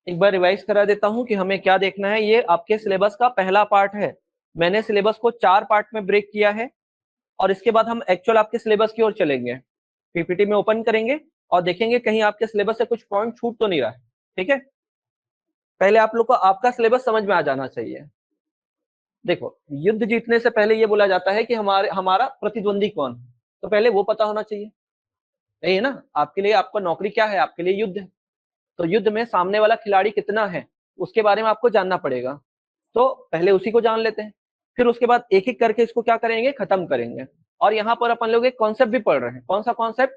एक बार रिवाइज करा देता हूं कि हमें क्या देखना है। ये आपके सिलेबस का पहला पार्ट है, मैंने सिलेबस को 4 पार्ट में ब्रेक किया है, और इसके बाद हम एक्चुअल आपके सिलेबस की ओर चलेंगे। पीपीटी में ओपन करेंगे और देखेंगे कहीं आपके सिलेबस से कुछ पॉइंट छूट तो नहीं रहा है। ठीक है, पहले आप लोग को आपका सिलेबस समझ में आ जाना चाहिए। देखो, युद्ध जीतने से पहले ये बोला जाता है कि हमारा प्रतिद्वंदी कौन है, तो पहले वो पता होना चाहिए, यही है ना। आपके लिए आपका नौकरी क्या है, आपके लिए युद्ध है, तो युद्ध में सामने वाला खिलाड़ी कितना है उसके बारे में आपको जानना पड़ेगा। तो पहले उसी को जान लेते हैं, फिर उसके बाद एक एक करके इसको क्या करेंगे, खत्म करेंगे। और यहाँ पर अपन लोग एक कॉन्सेप्ट भी पढ़ रहे हैं। कौन सा कॉन्सेप्ट?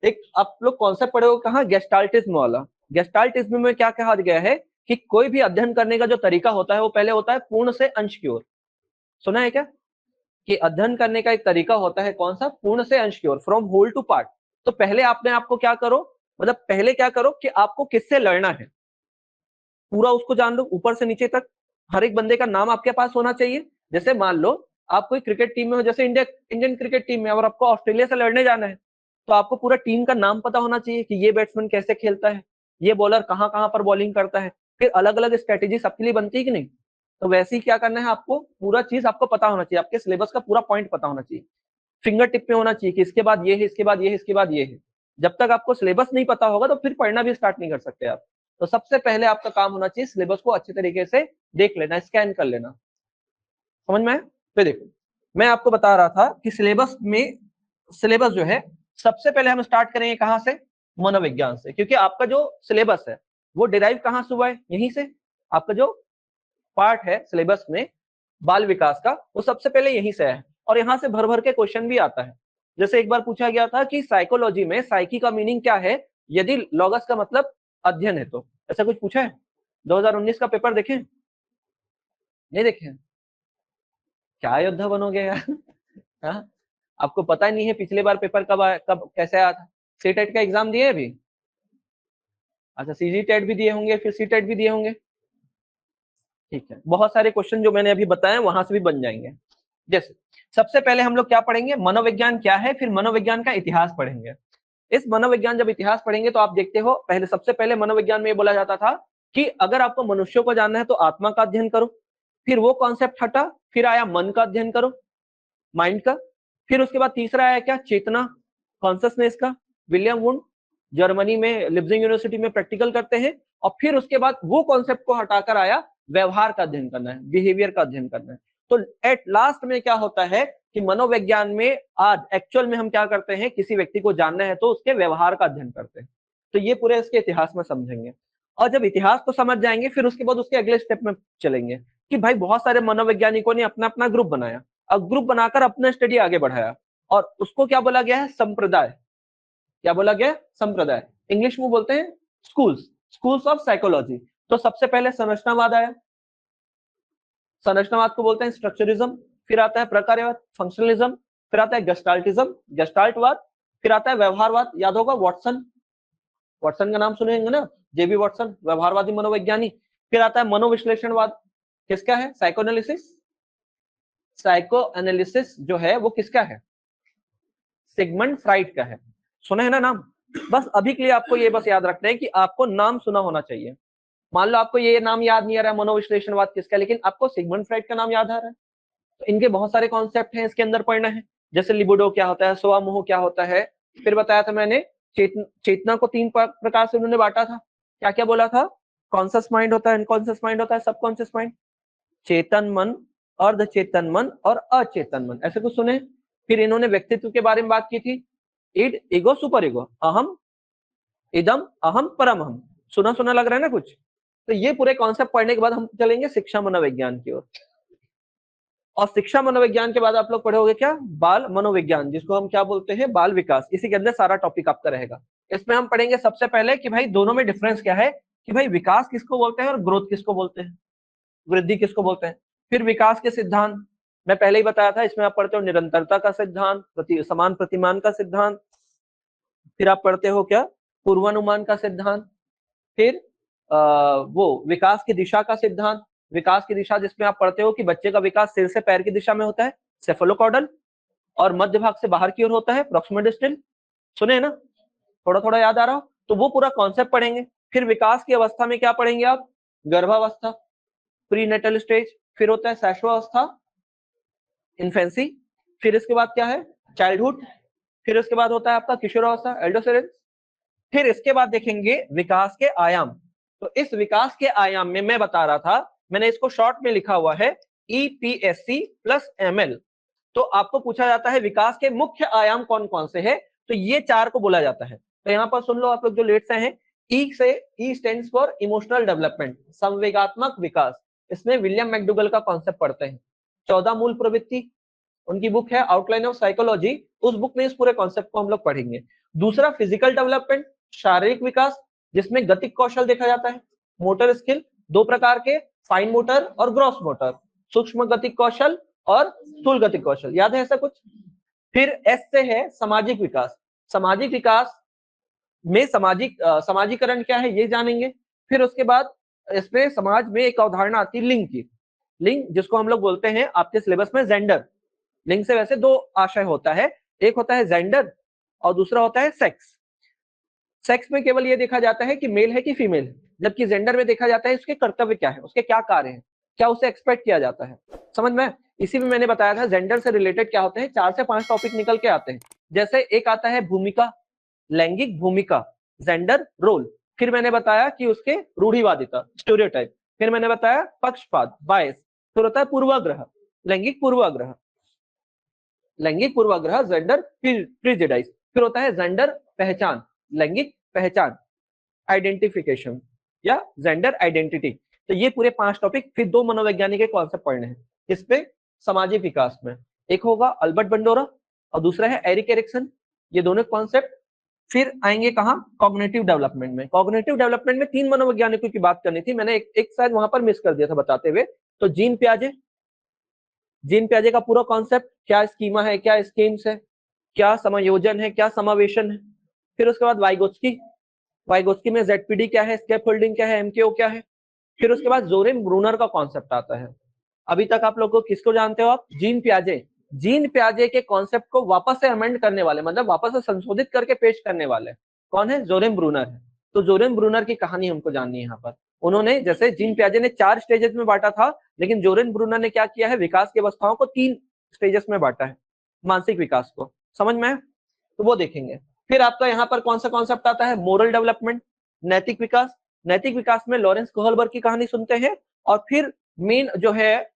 एक आप लोग कॉन्सेप्ट पढ़े हो कहाँ, गेस्टाल्टिज्म वाला। गेस्टाल्टिज्म में क्या कहा गया है कि कोई भी अध्ययन करने का जो तरीका होता है वो पहले होता है पूर्ण से अंश की ओर। सुना है क्या कि अध्ययन करने का एक तरीका होता है कौन सा, पूर्ण से अंश की ओर, फ्रॉम होल टू पार्ट। तो पहले आपने आपको क्या करो, मतलब पहले क्या करो कि आपको किससे लड़ना है, पूरा उसको जान लो ऊपर से नीचे तक। हर एक बंदे का नाम आपके पास होना चाहिए। जैसे मान लो आप कोई क्रिकेट टीम में हो, जैसे इंडियन क्रिकेट टीम में, और आपको ऑस्ट्रेलिया से लड़ने जाना है, तो आपको पूरा टीम का नाम पता होना चाहिए कि ये बैट्समैन कैसे खेलता है, ये बॉलर कहाँ कहाँ पर बॉलिंग करता है। फिर अलग अलग स्ट्रेटेजी सबके लिए बनती है कि नहीं, तो वैसे ही क्या करना है, आपको पूरा चीज आपको पता होना चाहिए, आपके सिलेबस का पूरा पॉइंट पता होना चाहिए, फिंगर टिप पे होना चाहिए कि इसके बाद ये है, इसके बाद ये है, इसके बाद ये है। जब तक आपको सिलेबस नहीं पता होगा तो फिर पढ़ना भी स्टार्ट नहीं कर सकते आप। तो सबसे पहले आपका काम होना चाहिए सिलेबस को अच्छे तरीके से देख लेना, स्कैन कर लेना। समझ में? तो देखो, मैं आपको बता रहा था कि सिलेबस जो है, सबसे पहले हम स्टार्ट करेंगे कहाँ से, मनोविज्ञान से, क्योंकि आपका जो सिलेबस है वो डिराइव कहाँ से हुआ है, यहीं से। आपका जो पार्ट है सिलेबस में बाल विकास का, वो सबसे पहले यहीं से है, और यहाँ से भर भर के क्वेश्चन भी आता है। जैसे एक बार पूछा गया था कि साइकोलॉजी में साइकी का मीनिंग क्या है, यदि लॉगस का मतलब अध्ययन है, तो ऐसा कुछ पूछा है। 2019 का पेपर देखें, नहीं देखे? क्या योद्धा बनोगे यार। हाँ? आपको पता ही नहीं है पिछले बार पेपर कब कैसे आया था। सीटेट का एग्जाम दिए अभी? अच्छा, सीजी टेट भी दिए होंगे, फिर सी टेट भी दिए होंगे। ठीक है, बहुत सारे क्वेश्चन जो मैंने अभी बताए वहां से भी बन जाएंगे। जैसे सबसे पहले हम लोग क्या पढ़ेंगे, मनोविज्ञान क्या है, फिर मनोविज्ञान का इतिहास पढ़ेंगे। इस मनोविज्ञान जब इतिहास पढ़ेंगे तो आप देखते हो, पहले सबसे पहले मनोविज्ञान में ये बोला जाता था कि अगर आपको मनुष्यों को जानना है तो आत्मा का अध्ययन करो। फिर वो कॉन्सेप्ट हटा, फिर आया मन का अध्ययन करो, माइंड का। फिर उसके बाद तीसरा आया क्या, चेतना, कॉन्सियसनेस का। विलियम वुंड जर्मनी में लिप्जिंग यूनिवर्सिटी में प्रैक्टिकल करते हैं। और फिर उसके बाद वो कॉन्सेप्ट को हटाकर आया व्यवहार का अध्ययन करना है, बिहेवियर का अध्ययन करना है। तो एट लास्ट में क्या होता है कि मनोविज्ञान में आज एक्चुअल में हम क्या करते हैं, किसी व्यक्ति को जानना है तो उसके व्यवहार का अध्ययन करते हैं। तो ये पूरे इसके इतिहास में समझेंगे। और जब इतिहास को समझ जाएंगे फिर उसके बाद उसके अगले स्टेप में चलेंगे कि भाई बहुत सारे मनोवैज्ञानिकों ने अपना अपना ग्रुप बनाया, अब ग्रुप बनाकर अपना स्टडी आगे बढ़ाया, और उसको क्या बोला गया है, संप्रदाय। क्या बोला गया, संप्रदाय। इंग्लिश में बोलते हैं स्कूल्स, स्कूल्स ऑफ साइकोलॉजी। तो सबसे पहले संरचनावाद आया, संरचनावाद को बोलते हैं स्ट्रक्चरिज्म, फिर आता है प्रकार्यवाद, फंक्शनलिज्म, फिर आता है गेस्टाल्टिज्म, गेस्टाल्टवाद, फिर आता है व्यवहारवाद, याद होगा वॉटसन, वॉटसन का नाम सुनेंगे ना, जेबी वॉटसन, व्यवहारवादी मनोवैज्ञानिक। फिर आता है मनोविश्लेषणवाद, किसका है, साइकोएनालिसिस। साइकोएनालिसिस जो है वो किसका है, सिगमंड फ्राइड का है। सुने है ना नाम, बस अभी के लिए आपको ये बस याद रखना है कि आपको नाम सुना होना चाहिए। मान लो आपको ये नाम याद नहीं आ रहा है मनोविश्लेषणवाद किसका, लेकिन आपको सिगमंड फ्राइड का नाम याद आ रहा है, तो इनके बहुत सारे कॉन्सेप्ट हैं इसके अंदर पढ़ना है, जैसे लिबिडो क्या होता है, स्वामोह क्या होता है। फिर बताया था मैंने चेतना को 3 प्रकार से उन्होंने बांटा था, क्या क्या बोला था, कॉन्सियस माइंड होता है, अनकॉन्सियस माइंड होता है, सबकॉन्सियस माइंड, चेतन मन, अर्ध चेतन मन और अचेतन मन, ऐसे कुछ सुने। फिर इन्होंने व्यक्तित्व के बारे में बात की थी, इड, ईगो, सुपर ईगो, अहम, इदम, अहम, परम अहम। सुना सुना लग रहा है ना कुछ। तो ये पूरे कॉन्सेप्ट पढ़ने के बाद हम चलेंगे शिक्षा मनोविज्ञान की ओर, और शिक्षा मनोविज्ञान के बाद आप लोग पढ़ोगे क्या, बाल मनोविज्ञान, जिसको हम क्या बोलते हैं, बाल विकास। इसी के अंदर सारा टॉपिक आपका रहेगा। इसमें हम पढ़ेंगे सबसे पहले कि भाई दोनों में डिफरेंस क्या है, कि भाई विकास किसको बोलते हैं और ग्रोथ किसको बोलते हैं, वृद्धि किसको बोलते हैं। फिर विकास के सिद्धांत, मैं पहले ही बताया था, इसमें आप पढ़ते हो निरंतरता का सिद्धांत, समान प्रतिमान का सिद्धांत, फिर आप पढ़ते हो क्या, पूर्वानुमान का सिद्धांत, फिर वो विकास की दिशा का सिद्धांत, विकास की दिशा जिसमें आप पढ़ते हो कि बच्चे का विकास सिर से पैर की दिशा में होता है, सेफलोकॉर्डल, और मध्य भाग से बाहर की ओर होता है, प्रॉक्सिमल डिस्टल। सुने ना, थोड़ा थोड़ा याद आ रहा हो, तो वो पूरा कॉन्सेप्ट पढ़ेंगे। फिर विकास की अवस्था में क्या पढ़ेंगे आप, गर्भावस्था, प्रीनेटल स्टेज, फिर होता है शैशवावस्था, इन्फेंसी, फिर इसके बाद क्या है, चाइल्डहुड, फिर इसके बाद होता है आपका किशोरावस्था, एल्डोसेरेंस। फिर इसके बाद देखेंगे विकास के आयाम। तो इस विकास के आयाम में मैं बता रहा था, मैंने इसको शॉर्ट में लिखा हुआ है EPSC प्लस ML। तो आपको पूछा जाता है विकास के मुख्य आयाम कौन कौन से हैं, तो ये 4 को बोला जाता है। तो यहाँ पर सुन लो आप लोग जो लेट से हैं, ई से, E stands for emotional development, संवेगात्मक विकास। इसमें विलियम मैकडूगल का कॉन्सेप्ट पढ़ते हैं। 14 मूल प्रवृत्ति, उनकी बुक है आउटलाइन ऑफ साइकोलॉजी, उस बुक में इस पूरे कॉन्सेप्ट को हम लोग पढ़ेंगे। दूसरा फिजिकल डेवलपमेंट, शारीरिक विकास, जिसमें गतिक कौशल देखा जाता है, मोटर स्किल, 2 प्रकार के, फाइन मोटर और ग्रॉस मोटर, सूक्ष्म गतिक कौशल और स्थूल गतिक कौशल, याद है ऐसा कुछ। फिर एस से है सामाजिक विकास, सामाजिक विकास में समाजीकरण क्या है ये जानेंगे। फिर उसके बाद इसमें समाज में एक अवधारणा आती है लिंग की, लिंग जिसको हम लोग बोलते हैं आपके सिलेबस में जेंडर। लिंग से वैसे 2 आशय होता है, एक होता है जेंडर और दूसरा होता है सेक्स। सेक्स में केवल ये देखा जाता है कि मेल है कि फीमेल है, जबकि जेंडर में देखा जाता है उसके कर्तव्य क्या है, उसके क्या कार्य हैं, क्या उसे एक्सपेक्ट किया जाता है। समझ में, इसी में मैंने बताया था जेंडर से रिलेटेड क्या होते हैं, 4 से 5 टॉपिक निकल के आते हैं। जैसे एक आता है भूमिका, लैंगिक भूमिका, जेंडर रोल। फिर मैंने बताया कि उसके रूढ़िवादिता, स्टेरियोटाइप। फिर मैंने बताया पक्षपात, बायस। फिर होता है पूर्वाग्रह, लैंगिक पूर्वाग्रह, लैंगिक पूर्वाग्रह, जेंडर प्रिजुडाइज। फिर होता है जेंडर पहचान, लैंगिक पहचान, आइडेंटिफिकेशन या जेंडर आइडेंटिटी। तो ये पूरे 5 टॉपिक, फिर 2 मनोवैज्ञानिक के कॉन्सेप्ट पढ़ने हैं। किस पे, सामाजिक विकास में। एक होगा अल्बर्ट बंडोरा और दूसरा है एरिक एरिक्सन, ये दोनों कॉन्सेप्ट। फिर आएंगे कहाँ, कॉग्निटिव डेवलपमेंट में। कॉग्निटिव डेवलपमेंट में 3 मनोवैज्ञानिकों की बात करनी थी, मैंने एक शायद वहां पर मिस कर दिया था बताते हुए। तो जीन पियाजे, जीन पियाजे का पूरा कॉन्सेप्ट, क्या स्कीमा है, क्या स्कीम्स है, क्या समायोजन है, क्या समावेशन है। फिर उसके बाद वाइगोत्स्की, वाइगोत्स्की में ZPD क्या है, स्कैफोल्डिंग क्या है, MKO क्या है। फिर उसके बाद जोरेन ब्रूनर का कॉन्सेप्ट आता है। अभी तक आप लोगों को किसको जानते हो आप, जीन पियाजे। जीन पियाजे के कॉन्सेप्ट को वापस से अमेंड करने वाले, मतलब वापस से संशोधित करके पेश करने वाले कौन है, जोरेन ब्रूनर है। तो जोरेन ब्रूनर की कहानी हमको जाननी है यहाँ पर। उन्होंने, जैसे जीन पियाजे ने 4 स्टेजेस में बांटा था, लेकिन जोरेन ब्रूनर ने क्या किया है, विकास की अवस्थाओं को 3 स्टेजेस में बांटा है, मानसिक विकास को। समझ में, तो वो देखेंगे। फिर आपका यहाँ पर कौन सा कॉन्सेप्ट आता है, मोरल डेवलपमेंट, नैतिक विकास। नैतिक विकास में लॉरेंस कोहलबर्ग की कहानी सुनते हैं। और फिर मेन जो है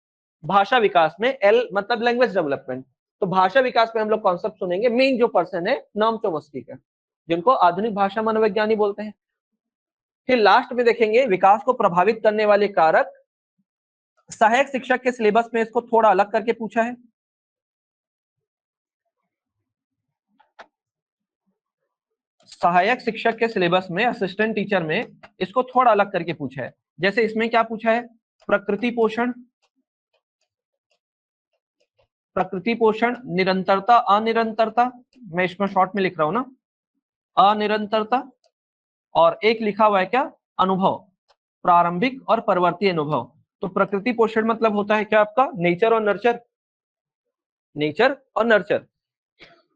भाषा विकास में, L मतलब लैंग्वेज डेवलपमेंट। तो भाषा विकास में हम लोग कॉन्सेप्ट सुनेंगे, मेन जो पर्सन है नॉम चोम्स्की का, जिनको आधुनिक भाषा मनोविज्ञानी बोलते हैं। फिर लास्ट में देखेंगे विकास को प्रभावित करने वाले कारक। सहायक शिक्षक के सिलेबस में इसको थोड़ा अलग करके पूछा है। सहायक शिक्षक के सिलेबस में, असिस्टेंट टीचर में इसको थोड़ा अलग करके पूछा है। जैसे इसमें क्या पूछा है, प्रकृति पोषण, प्रकृति पोषण, निरंतरता अनिरंतरता, मैं इसमें शॉर्ट में लिख रहा हूं ना, अनिरंतरता, और एक लिखा हुआ है क्या, अनुभव, प्रारंभिक और परवर्ती अनुभव। तो प्रकृति पोषण मतलब होता है क्या आपका, नेचर और नर्चर, नेचर और nurture,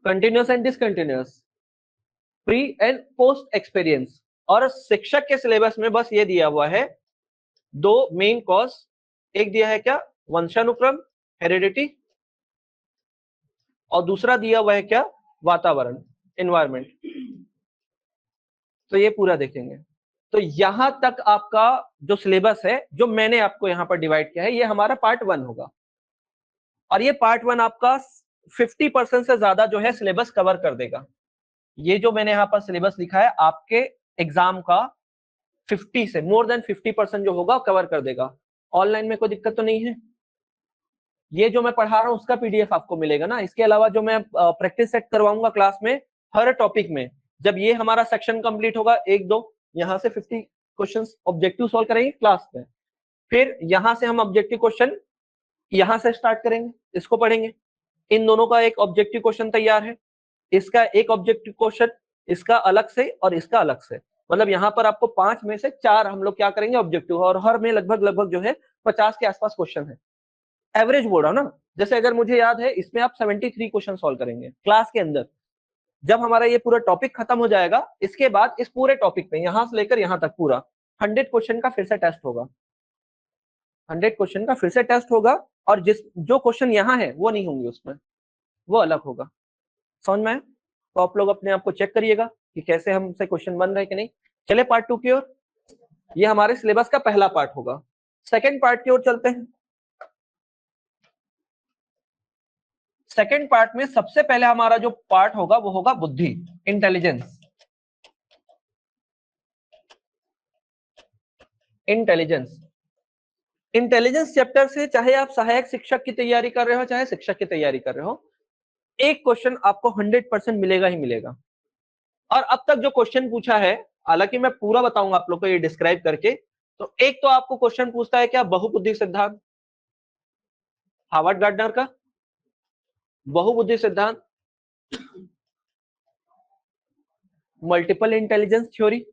continuous and discontinuous, pre and post experience. और शिक्षक के सिलेबस में बस ये दिया हुआ है दो मेन कॉज, एक दिया है क्या, वंशानुक्रम, हेरिडिटी, और दूसरा दिया हुआ है क्या, वातावरण, एनवायरमेंट। तो ये पूरा देखेंगे। तो यहां तक आपका जो सिलेबस है, जो मैंने आपको यहां पर डिवाइड किया है, ये हमारा पार्ट 1 होगा। और ये पार्ट 1 आपका 50% से ज्यादा जो है सिलेबस कवर कर देगा। ये जो मैंने यहाँ पर सिलेबस लिखा है आपके एग्जाम का 50 से मोर देन 50% जो होगा कवर कर देगा। ऑनलाइन में कोई दिक्कत तो नहीं है। ये जो मैं पढ़ा रहा हूँ उसका पीडीएफ आपको मिलेगा ना। इसके अलावा जो मैं प्रैक्टिस सेट करवाऊंगा क्लास में हर टॉपिक में, जब ये हमारा सेक्शन कंप्लीट होगा, 1-2 यहाँ से 50 क्वेश्चन ऑब्जेक्टिव सॉल्व करेंगे क्लास में। फिर यहाँ से हम ऑब्जेक्टिव क्वेश्चन यहाँ से स्टार्ट करेंगे, इसको पढ़ेंगे। इन दोनों का एक ऑब्जेक्टिव क्वेश्चन तैयार है, इसका एक ऑब्जेक्टिव क्वेश्चन, इसका अलग से और इसका अलग से। मतलब यहाँ पर आपको 5 में से 4 हम लोग क्या करेंगे ऑब्जेक्टिव, और हर में लगभग जो है 50 के आसपास क्वेश्चन है। एवरेज बोल रहा हूँ ना। जैसे अगर मुझे याद है इसमें आप 73 क्वेश्चन सॉल्व करेंगे क्लास के अंदर। जब हमारा ये पूरा टॉपिक खत्म हो जाएगा, इसके बाद इस पूरे टॉपिक में यहाँ से लेकर यहाँ तक पूरा 100 क्वेश्चन का फिर से टेस्ट होगा। 100 क्वेश्चन का फिर से टेस्ट होगा, और जो क्वेश्चन यहाँ है वो नहीं होंगे उसमें, वो अलग होगा। समझ में? तो आप लोग अपने आप को चेक करिएगा कि कैसे हमसे क्वेश्चन बन रहे हैं कि नहीं। चले पार्ट 2 की ओर। ये हमारे सिलेबस का पहला पार्ट होगा। सेकंड पार्ट की ओर चलते हैं। सेकंड पार्ट में सबसे पहले हमारा जो पार्ट होगा वो होगा बुद्धि, इंटेलिजेंस। इंटेलिजेंस इंटेलिजेंस चैप्टर से, चाहे आप सहायक शिक्षक की तैयारी कर रहे हो चाहे शिक्षक की तैयारी कर रहे हो, एक क्वेश्चन आपको 100% मिलेगा ही मिलेगा। और अब तक जो क्वेश्चन पूछा है, हालांकि मैं पूरा बताऊंगा आप लोग को ये डिस्क्राइब करके। तो एक तो आपको क्वेश्चन पूछता है क्या, बहुबुद्धि सिद्धांत, हार्वर्ड गार्डनर का बहुबुद्धि सिद्धांत, multiple intelligence theory,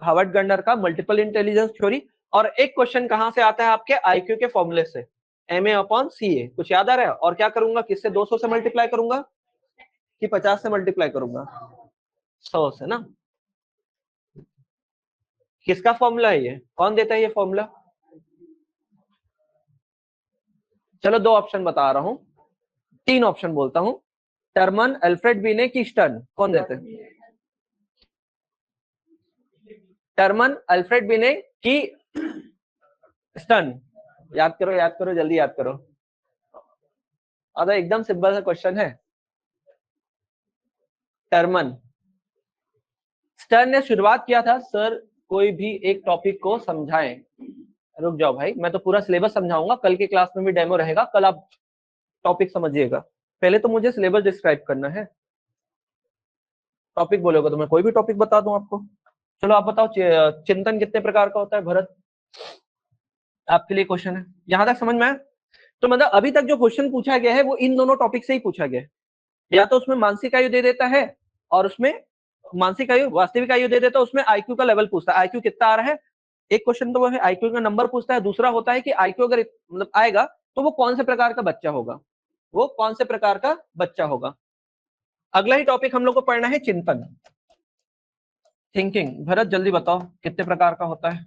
Harvard gardener का मल्टीपल इंटेलिजेंस थ्योरी। और एक क्वेश्चन कहां से आता है आपके आईक्यू के फॉर्मूले से, MA/CA। कुछ याद आ रहा है? और क्या करूंगा, किससे 200 से मल्टीप्लाई करूंगा कि 50 से मल्टीप्लाई करूंगा? 100 से ना। किसका फॉर्मूला है ये, कौन देता है ये फॉर्मूला? चलो 2 ऑप्शन बता रहा हूं, 3 ऑप्शन बोलता हूं। टर्मन, अल्फ्रेड बिने की स्टर्न, कौन देते हैं? टर्मन, अल्फ्रेड बिने की स्टर्न। याद करो याद करो, जल्दी याद करो। अरे एकदम सिंपल सा क्वेश्चन है। टर्मन। स्टर्न ने शुरुआत किया था, सर कोई भी एक टॉपिक को समझाएं। रुक जाओ भाई, मैं तो पूरा सिलेबस समझाऊंगा, कल के क्लास में भी डेमो रहेगा, कल आप टॉपिक समझिएगा। पहले तो मुझे सिलेबस डिस्क्राइब करना है। टॉपिक बोलोगे तो मैं कोई भी टॉपिक बता दूं आपको। चलो आप बताओ, चिंतन कितने प्रकार का होता है भरत? आपके लिए क्वेश्चन है, यहां तक समझ में आया? तो मतलब अभी तक जो क्वेश्चन पूछा गया है वो इन दोनों टॉपिक से ही पूछा गया है। या तो उसमें मानसिक आयु दे देता है, और उसमें मानसिक आयु, वास्तविक आयु दे देता है, उसमें आईक्यू का लेवल पूछता है, आईक्यू कितना आ रहा है। एक क्वेश्चन तो वो है आईक्यू का नंबर पूछता है, दूसरा होता है कि आईक्यू अगर मतलब आएगा तो वो कौन से प्रकार का बच्चा होगा, वो कौन से प्रकार का बच्चा होगा। अगला ही टॉपिक हम लोग को पढ़ना है चिंतन, थिंकिंग। भरत जल्दी बताओ कितने प्रकार का होता है?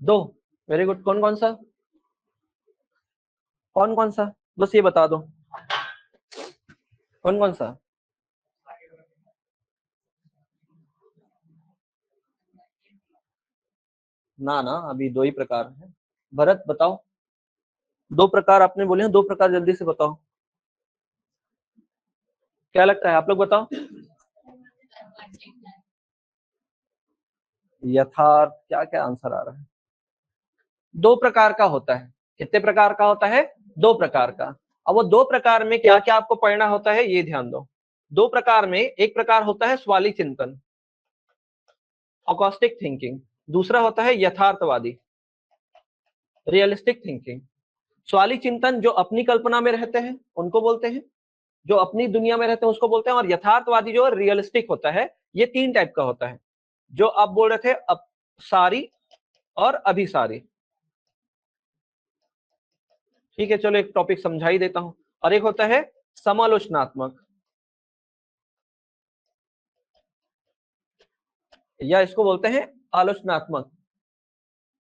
2। Very good. कौन कौन सा, कौन कौन सा, बस ये बता दो कौन कौन सा। ना ना, अभी 2 ही प्रकार है। भरत बताओ, 2 प्रकार आपने बोले हैं, 2 प्रकार जल्दी से बताओ। क्या लगता है आप लोग बताओ? यथार्थ, क्या क्या आंसर आ रहा है? 2 प्रकार का होता है। कितने प्रकार का होता है? 2 प्रकार का। अब वो 2 प्रकार में क्या क्या आपको पढ़ना होता है ये ध्यान दो। 2 प्रकार में एक प्रकार होता है स्वाली चिंतन, अकॉस्टिक थिंकिंग, दूसरा होता है यथार्थवादी, रियलिस्टिक थिंकिंग। स्वाली चिंतन जो अपनी कल्पना में रहते हैं उनको बोलते हैं, जो अपनी दुनिया में रहते हैं उसको बोलते हैं, और यथार्थवादी जो रियलिस्टिक होता है, ये 3 टाइप का होता है। जो आप बोल रहे थे अपसारी और अभिसारी। ठीक है, चलो एक टॉपिक समझा ही देता हूं। और एक होता है समालोचनात्मक, या इसको बोलते हैं आलोचनात्मक।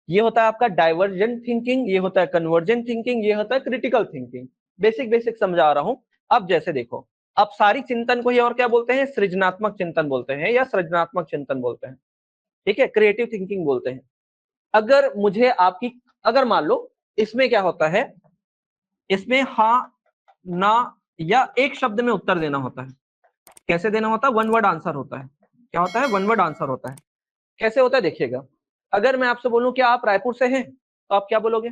ये होता है आपका डाइवर्जेंट थिंकिंग, ये होता है कन्वर्जेंट थिंकिंग, ये होता है क्रिटिकल थिंकिंग। बेसिक बेसिक समझा रहा हूं। अब जैसे देखो, अब सारी चिंतन को ही और क्या बोलते हैं? सृजनात्मक चिंतन बोलते हैं या सृजनात्मक चिंतन बोलते हैं। ठीक है, क्रिएटिव थिंकिंग बोलते हैं। अगर मुझे आपकी, अगर मान लो इसमें क्या होता है, इसमें हाँ ना या एक शब्द में उत्तर देना होता है। कैसे देना होता है? वन वर्ड आंसर होता है। क्या होता है? वन वर्ड आंसर होता है। कैसे होता है देखिएगा, अगर मैं आपसे बोलूं कि आप रायपुर से हैं, तो आप क्या बोलोगे?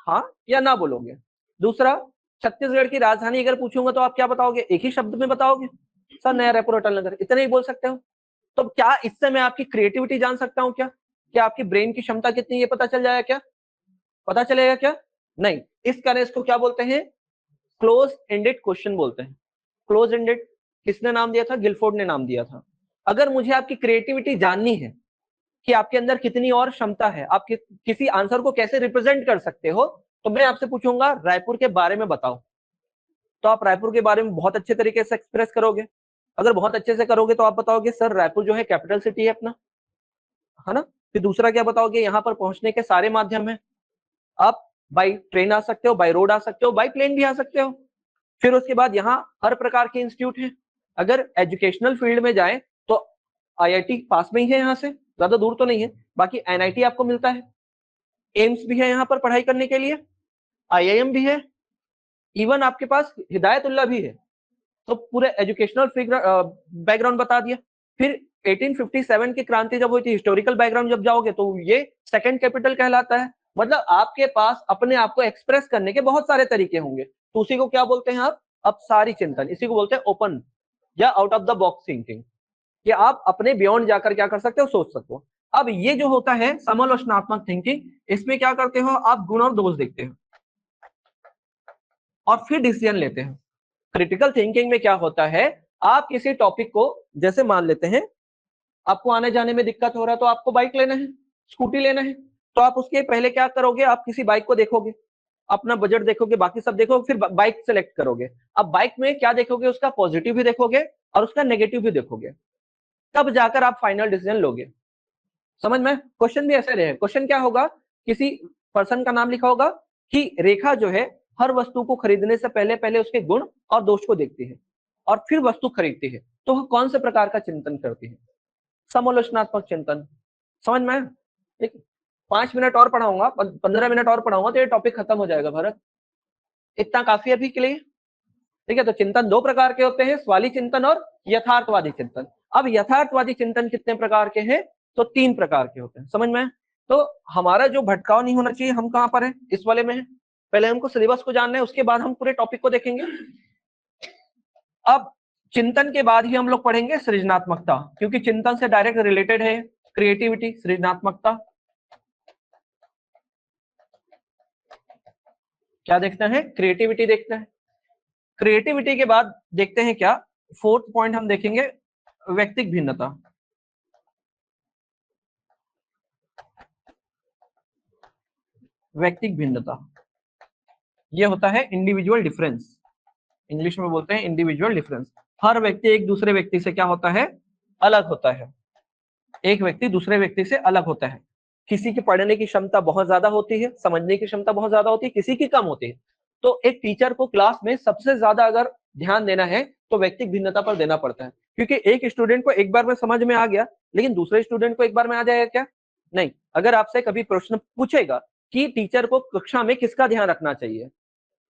हाँ या ना बोलोगे। दूसरा, छत्तीसगढ़ की राजधानी अगर पूछूंगा तो आप क्या बताओगे? एक ही शब्द में बताओगे, सर नया रायपुर अटल नगर, इतना ही बोल सकते हो। तो क्या इससे मैं आपकी क्रिएटिविटी जान सकता हूँ? क्या आपकी ब्रेन की क्षमता कितनी, ये पता चल जाएगा क्या? पता चलेगा क्या? नहीं। इस कारण इसको क्या बोलते हैं? क्लोज एंडेड क्वेश्चन बोलते हैं। क्लोज एंडेड किसने नाम दिया था? गिलफोर्ड ने नाम दिया था। अगर मुझे आपकी क्रिएटिविटी जाननी है कि आपके अंदर कितनी और क्षमता है, आप किसी आंसर को कैसे रिप्रेजेंट कर सकते हो, तो मैं आपसे पूछूंगा रायपुर के बारे में बताओ। तो आप रायपुर के बारे में बहुत अच्छे तरीके से एक्सप्रेस करोगे। अगर बहुत अच्छे से करोगे तो आप बताओगे सर रायपुर जो है कैपिटल सिटी है अपना, है ना। फिर दूसरा क्या बताओगे? यहाँ पर पहुंचने के सारे माध्यम है। आप बाई ट्रेन आ सकते हो, बाई रोड आ सकते हो, बाई प्लेन भी आ सकते हो। फिर उसके बाद यहाँ हर प्रकार के इंस्टीट्यूट हैं। अगर एजुकेशनल फील्ड में जाए तो आईआईटी पास में ही है, यहाँ से ज्यादा दूर तो नहीं है। बाकी एनआईटी आपको मिलता है, एम्स भी है यहाँ पर पढ़ाई करने के लिए, आईआईएम भी है, इवन आपके पास हिदायतुल्लाह भी है। तो पूरे एजुकेशनल बैकग्राउंड बता दिया। फिर 1857 की क्रांति जब हुई थी, हिस्टोरिकल बैकग्राउंड जब जाओगे तो ये सेकंड कैपिटल कहलाता है। मतलब आपके पास अपने आप को एक्सप्रेस करने के बहुत सारे तरीके होंगे, तो उसी को क्या बोलते हैं आप? अपसारी चिंतन। इसी को बोलते हैं ओपन या out of the box thinking, कि आप अपने बियॉन्ड जाकर क्या कर सकते हो? सोच सकते हो। अब ये जो होता है समालोचनात्मक थिंकिंग, इसमें क्या करते हो आप? गुण और दोष देखते हो और फिर डिसीजन लेते हैं। क्रिटिकल थिंकिंग में क्या होता है, आप किसी टॉपिक को, जैसे मान लेते हैं आपको आने जाने में दिक्कत हो रहा है, तो आपको बाइक लेना है, स्कूटी लेना है, तो आप उसके पहले क्या करोगे? आप किसी बाइक को देखोगे, अपना बजट देखोगे, बाकी सब देखोगे, फिर बाइक सेलेक्ट करोगे। अब बाइक में क्या देखोगे? उसका पॉजिटिव भी देखोगे और उसका नेगेटिव भी देखोगे, तब जाकर आप फाइनल डिसीजन लोगे। समझ में? क्वेश्चन भी ऐसे रहे। क्वेश्चन क्या होगा? किसी पर्सन का नाम लिखा होगा कि रेखा जो है हर वस्तु को खरीदने से पहले पहले उसके गुण और दोष को देखती है और फिर वस्तु खरीदती है, तो वह कौन से प्रकार का चिंतन करती है? समालोचनात्मक चिंतन। समझ में? ठीक। 5 मिनट और पढ़ाऊंगा, 15 मिनट और पढ़ाऊंगा तो ये टॉपिक खत्म हो जाएगा भरत। इतना काफी अभी के लिए। ठीक है, तो चिंतन 2 प्रकार के होते हैं, स्वाली चिंतन और यथार्थवादी चिंतन। अब यथार्थवादी चिंतन कितने प्रकार के हैं? तो 3 प्रकार के होते हैं। समझ में? तो हमारा जो भटकाव नहीं होना चाहिए, हम कहां पर है? इस वाले में है। पहले हमको सिलेबस को जानना है, उसके बाद हम पूरे टॉपिक को देखेंगे। अब चिंतन के बाद ही हम लोग पढ़ेंगे सृजनात्मकता, क्योंकि चिंतन से डायरेक्ट रिलेटेड है क्रिएटिविटी, सृजनात्मकता। क्या देखना है? क्रिएटिविटी देखना है। क्रिएटिविटी के बाद देखते हैं क्या, 4th पॉइंट हम देखेंगे, व्यक्तिक भिन्नता। व्यक्तिक भिन्नता ये होता है इंडिविजुअल डिफरेंस, इंग्लिश में बोलते हैं इंडिविजुअल डिफरेंस। हर व्यक्ति एक दूसरे व्यक्ति से क्या होता है? अलग होता है। एक व्यक्ति दूसरे व्यक्ति से अलग होता है। किसी की पढ़ने की क्षमता बहुत ज्यादा होती है, समझने की क्षमता बहुत ज्यादा होती है, किसी की कम होती है। तो एक टीचर को क्लास में सबसे ज्यादा अगर ध्यान देना है तो व्यक्तिक भिन्नता पर देना पड़ता है, क्योंकि एक स्टूडेंट को एक बार में समझ में आ गया, लेकिन दूसरे स्टूडेंट को एक बार में आ जाएगा क्या? नहीं। अगर आपसे कभी प्रश्न पूछेगा कि टीचर को कक्षा में किसका ध्यान रखना चाहिए,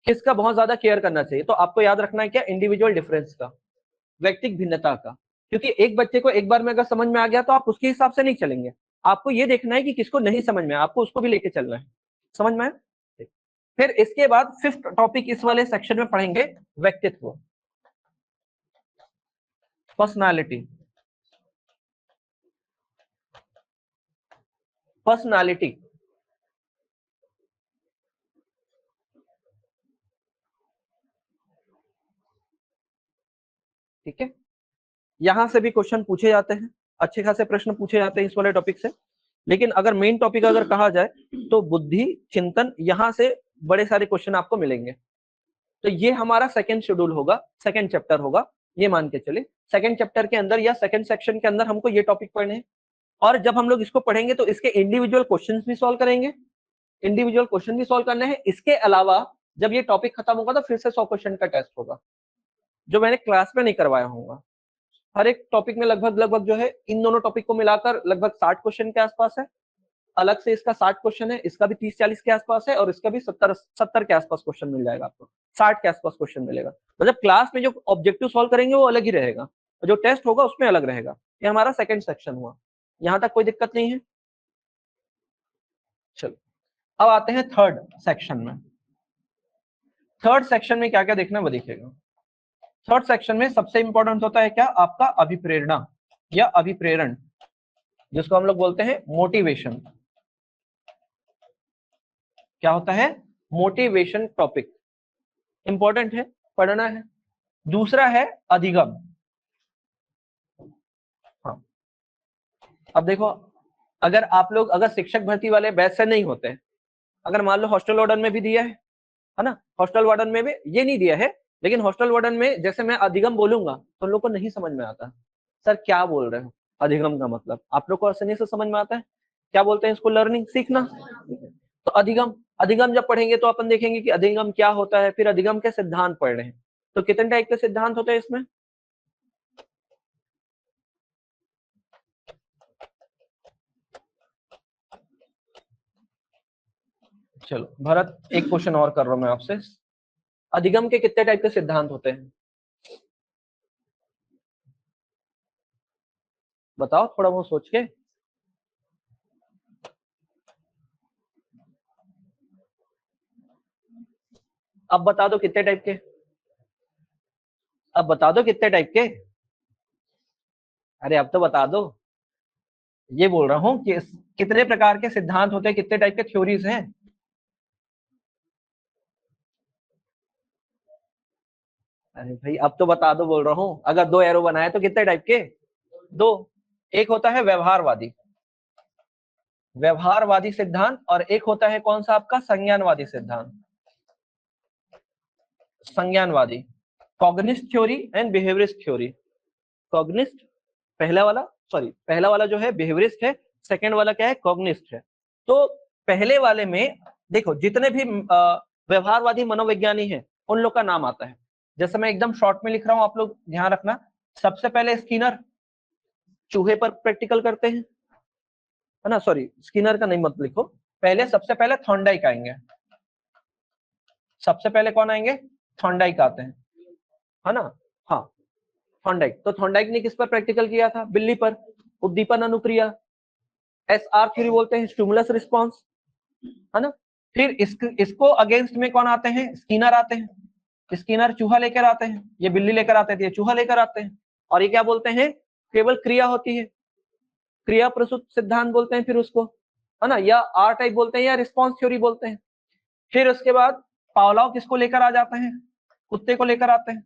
किसका बहुत ज्यादा केयर करना चाहिए, तो आपको याद रखना है क्या? इंडिविजुअल डिफरेंस का, व्यक्तिक भिन्नता का। क्योंकि एक बच्चे को एक बार में अगर समझ में आ गया तो आप उसके हिसाब से नहीं चलेंगे, आपको ये देखना है कि किसको नहीं समझ में, आपको उसको भी लेके चलना है। समझ में आया? फिर इसके बाद 5th टॉपिक इस वाले सेक्शन में पढ़ेंगे, व्यक्तित्व, पर्सनालिटी। पर्सनालिटी ठीक है, यहां से भी क्वेश्चन पूछे जाते हैं, अच्छे खासे प्रश्न पूछे जाते हैं इस वाले टॉपिक से। लेकिन अगर मेन टॉपिक अगर कहा जाए तो बुद्धि चिंतन, यहां से बड़े सारे क्वेश्चन आपको मिलेंगे। तो ये हमारा सेकंड शेड्यूल होगा, सेकंड चैप्टर होगा, ये मान के चले। सेकंड चैप्टर के अंदर या सेकंड सेक्शन के अंदर हमको ये टॉपिक पढ़ने हैं। और जब हम लोग इसको पढ़ेंगे तो इसके इंडिविजुअल क्वेश्चंस भी सॉल्व करेंगे, इंडिविजुअल क्वेश्चन भी सॉल्व करने हैं। इसके अलावा जब ये टॉपिक खत्म होगा तो फिर से 100 क्वेश्चन का टेस्ट होगा, जो मैंने क्लास में नहीं करवाया होगा। हर एक टॉपिक में लगभग लगभग जो है इन दोनों टॉपिक को मिलाकर लगभग 60 क्वेश्चन के आसपास है। अलग से इसका 60 क्वेश्चन है, इसका भी 30-40 के आसपास है, और इसका भी 70 के आसपास क्वेश्चन मिल जाएगा आपको, 60 के आसपास क्वेश्चन मिलेगा। मतलब क्लास में जो ऑब्जेक्टिव सॉल्व करेंगे वो अलग ही रहेगा, और जो टेस्ट होगा उसमें अलग रहेगा। ये हमारा सेकंड सेक्शन हुआ, यहाँ तक कोई दिक्कत नहीं है। चलो अब आते हैं थर्ड सेक्शन में। थर्ड सेक्शन में क्या क्या देखना है वो देखिएगा। थर्ड सेक्शन में सबसे इंपॉर्टेंट होता है क्या, आपका अभिप्रेरणा या अभिप्रेरण, जिसको हम लोग बोलते हैं मोटिवेशन। क्या होता है, मोटिवेशन टॉपिक इंपॉर्टेंट है, पढ़ना है। दूसरा है अधिगम। हाँ, अब देखो, अगर आप लोग अगर शिक्षक भर्ती वाले बैच से नहीं होते, अगर मान लो हॉस्टल वार्डन में भी दिया है ना, हॉस्टल वार्डन में भी ये नहीं दिया है, लेकिन हॉस्टल वार्डन में जैसे मैं अधिगम बोलूंगा तो लोग को नहीं समझ में आता, सर क्या बोल रहे हो, अधिगम का मतलब आप लोग को आसानी से समझ में आता है। क्या बोलते हैं इसको, लर्निंग, सीखना। तो अधिगम, अधिगम जब पढ़ेंगे तो अपन देखेंगे कि अधिगम क्या होता है, फिर अधिगम के सिद्धांत पढ़ रहे हैं। तो कितने टाइप के सिद्धांत होते हैं इसमें, चलो भरत एक क्वेश्चन और कर रहा हूं मैं आपसे, अधिगम के कितने टाइप के सिद्धांत होते हैं, बताओ थोड़ा बहुत सोच के। अब बता दो कितने टाइप के, अब बता दो कितने टाइप के, अरे अब तो बता दो। ये बोल रहा हूँ कि कितने प्रकार के सिद्धांत होते हैं, कितने टाइप के थ्योरीज हैं। अरे भाई अब तो बता दो बोल रहा हूँ, अगर दो एरो बनाए तो कितने टाइप के, दो। एक होता है व्यवहारवादी, व्यवहारवादी सिद्धांत, और एक होता है कौन सा आपका, संज्ञानवादी सिद्धांत, संज्ञानवादी, कॉग्निस्ट थ्योरी एंड बिहेवियरिस्ट थ्योरी। कॉग्निस्ट पहला वाला, सॉरी पहला वाला जो है बिहेवियरिस्ट है, सेकंड वाला क्या है, कॉग्निस्ट है। तो पहले वाले में देखो जितने भी व्यवहारवादी मनोविज्ञानी हैं उन लोग का नाम आता है। जैसे मैं एकदम शॉर्ट में लिख रहा हूं, आप लोग ध्यान रखना। सबसे पहले स्किनर, चूहे पर प्रैक्टिकल करते हैं, है ना, सॉरी स्किनर का नहीं मत लिखो, पहले सबसे पहले थॉर्नडाइक आएंगे। सबसे पहले कौन आएंगे, थॉर्नडाइक आते हैं, है ना। हाँ, थॉर्नडाइक, तो थॉर्नडाइक ने किस पर प्रैक्टिकल किया था, बिल्ली पर, उद्दीपन अनुक्रिया, SR थ्योरी बोलते हैं, स्टिमुलस रिस्पॉन्स, है ना। फिर इसको अगेंस्ट में कौन आते हैं, स्किनर आते हैं। स्किनर चूहा लेकर आते हैं, ये बिल्ली लेकर आते थे, चूहा लेकर आते हैं। और ये क्या बोलते हैं, केवल क्रिया होती है, क्रिया प्रसूत सिद्धांत बोलते हैं फिर उसको, है ना, या आर टाइप बोलते हैं, या रिस्पॉन्स थ्योरी बोलते हैं। फिर उसके बाद पावलाव किसको लेकर आ जाते हैं, कुत्ते को लेकर आते हैं।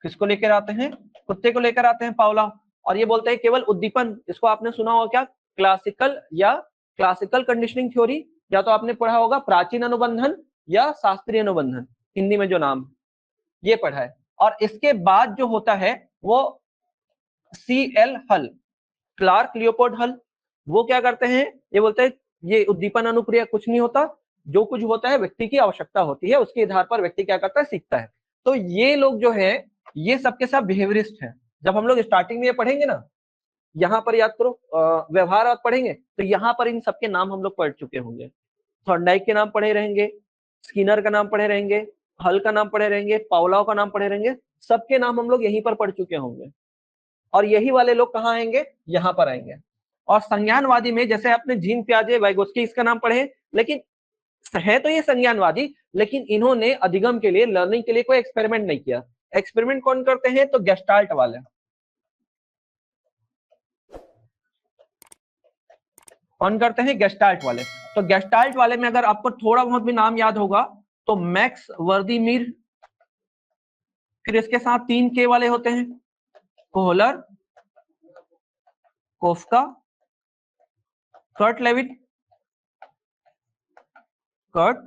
किसको लेकर आते हैं, कुत्ते को लेकर आते हैं पावलाव। और ये बोलते हैं केवल उद्दीपन, इसको आपने सुना होगा क्या, क्लासिकल या क्लासिकल कंडीशनिंग थ्योरी, या तो आपने पढ़ा होगा प्राचीन अनुबंधन या शास्त्रीय अनुबंधन, हिंदी में जो नाम ये पढ़ा है। और इसके बाद जो होता है वो CL हल, क्लार्क लियोपोल्ड हल, वो क्या करते हैं, ये बोलते हैं ये उद्दीपन अनुक्रिया कुछ नहीं होता, जो कुछ होता है व्यक्ति की आवश्यकता होती है, उसके आधार पर व्यक्ति क्या करता है, सीखता है। तो ये लोग जो है ये सबके सब बिहेवियरिस्ट हैं। जब हम लोग स्टार्टिंग में ये पढ़ेंगे ना, यहाँ पर याद करो व्यवहार आप पढ़ेंगे तो यहाँ पर इन सबके नाम हम लोग पढ़ चुके होंगे। थॉर्नडाइक के नाम पढ़े रहेंगे, स्किनर का नाम पढ़े रहेंगे, हल का नाम पढ़े रहेंगे, पावलाव का नाम पढ़े रहेंगे, सबके नाम हम लोग यहीं पर पढ़ चुके होंगे। और यही वाले लोग कहाँ आएंगे, यहाँ पर आएंगे। और संज्ञानवादी में जैसे आपने जीन पियाजे वाइगोत्स्की इसका नाम पढ़े, लेकिन है तो ये संज्ञानवादी, लेकिन इन्होंने अधिगम के लिए, लर्निंग के लिए कोई एक्सपेरिमेंट नहीं किया। एक्सपेरिमेंट कौन करते हैं, तो गेस्टाल्ट वाले। कौन करते हैं, गेस्टाल्ट वाले। तो गेस्टाल्ट वाले में अगर आपको थोड़ा बहुत भी नाम याद होगा तो मैक्स वर्दीमीर, फिर इसके साथ 3 के वाले होते हैं, Kohler, Koffka, Kurt Lewin, Kurt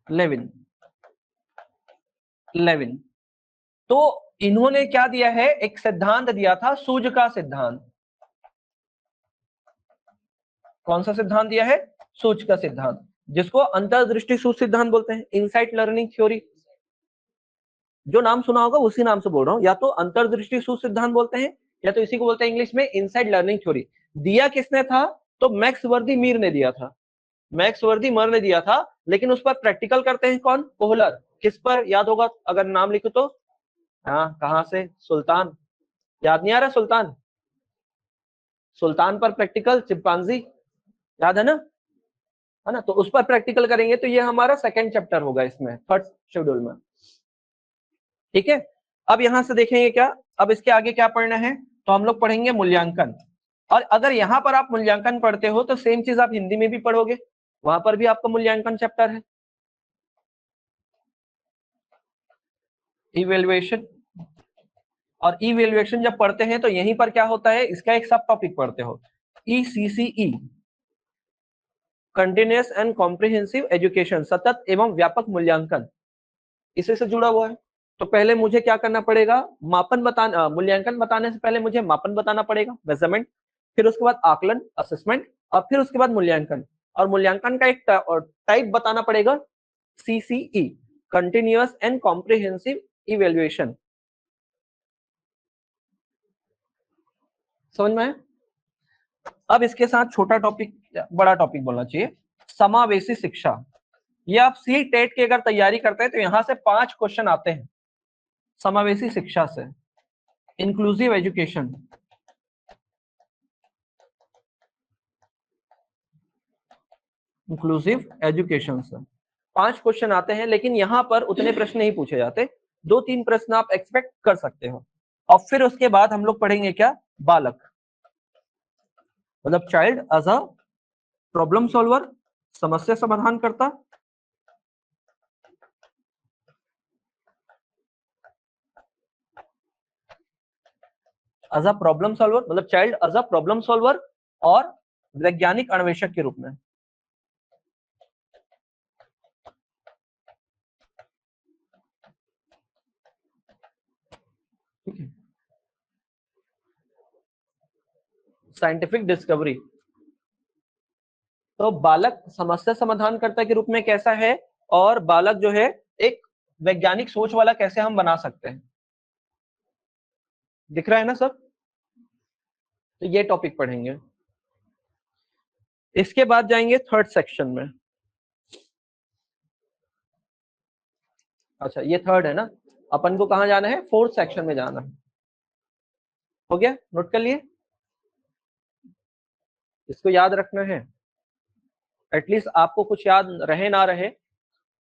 Lewin, Lewin. तो इन्होंने क्या दिया है, एक सिद्धांत दिया था, सूझ का सिद्धांत। कौन सा सिद्धांत दिया है, सूझ का सिद्धांत, जिसको अंतर्दृष्टि सूझ सिद्धांत बोलते हैं, इनसाइट लर्निंग थ्योरी। जो नाम सुना होगा उसी नाम से बोल रहा हूं, या तो अंतर्दृष्टि सूझ सिद्धांत बोलते हैं, या तो इसी को बोलते हैं इंग्लिश में इनसाइट लर्निंग थ्योरी। दिया किसने था, तो मैक्स वर्दी मीर ने दिया था, मैक्स वर्दी मर ने दिया था। लेकिन उस पर प्रैक्टिकल करते हैं कौन, कोहलर। किस पर, याद होगा अगर नाम लिखो तो, हाँ कहां से, सुल्तान। याद नहीं आ रहा, सुल्तान, सुल्तान पर प्रैक्टिकल, चिंपांजी, याद है ना। तो उस पर प्रैक्टिकल करेंगे, तो ये हमारा सेकंड चैप्टर होगा इसमें, थर्ड शेड्यूल में। ठीक है, अब यहां से देखेंगे क्या, अब इसके आगे क्या पढ़ना है, तो हम लोग पढ़ेंगे मूल्यांकन। और अगर यहां पर आप मूल्यांकन पढ़ते हो तो सेम चीज आप हिंदी में भी पढ़ोगे, वहां पर भी आपका मूल्यांकन चैप्टर है, इवेल्युएशन। और इवेल्युएशन जब पढ़ते हैं तो यहीं पर क्या होता है, इसका एक सब टॉपिक पढ़ते हो, ECCE, continuous and comprehensive education, सतत एवं व्यापक मूल्यांकन, इसी से जुड़ा हुआ है। तो पहले मुझे क्या करना पड़ेगा, मापन बताना, मूल्यांकन बताने से पहले मुझे मापन बताना पड़ेगा, मेजरमेंट, फिर उसके बाद आकलन, असेसमेंट, और फिर उसके बाद मूल्यांकन। और मूल्यांकन का एक टाइप बताना पड़ेगा, CCE, continuous and comprehensive evaluation. समझ में आया? अब इसके साथ छोटा टॉपिक, बड़ा टॉपिक बोलना चाहिए, समावेशी शिक्षा। ये आप सी टेट की अगर तैयारी करते हैं तो यहां से 5 क्वेश्चन आते हैं समावेशी शिक्षा से, इंक्लूसिव एजुकेशन। इंक्लूसिव एजुकेशन से 5 क्वेश्चन आते हैं, लेकिन यहाँ पर उतने प्रश्न नहीं पूछे जाते, 2-3 प्रश्न आप एक्सपेक्ट कर सकते हो। और फिर उसके बाद हम लोग पढ़ेंगे क्या, बालक, मतलब child as a problem solver, समस्या समाधान करता, एज अ प्रॉब्लम सॉल्वर, मतलब child as a problem solver, और वैज्ञानिक अन्वेषक के रूप में। ठीक है, साइंटिफिक डिस्कवरी। तो बालक समस्या समाधानकर्ता के रूप में कैसा है, और बालक जो है एक वैज्ञानिक सोच वाला कैसे हम बना सकते हैं, दिख रहा है ना सब। तो ये टॉपिक पढ़ेंगे। इसके बाद जाएंगे थर्ड सेक्शन में। अच्छा ये थर्ड है ना, अपन को कहाँ जाना है, फोर्थ सेक्शन में जाना है। हो गया, नोट कर लिए, इसको याद रखना है। एटलीस्ट आपको कुछ याद रहे ना रहे,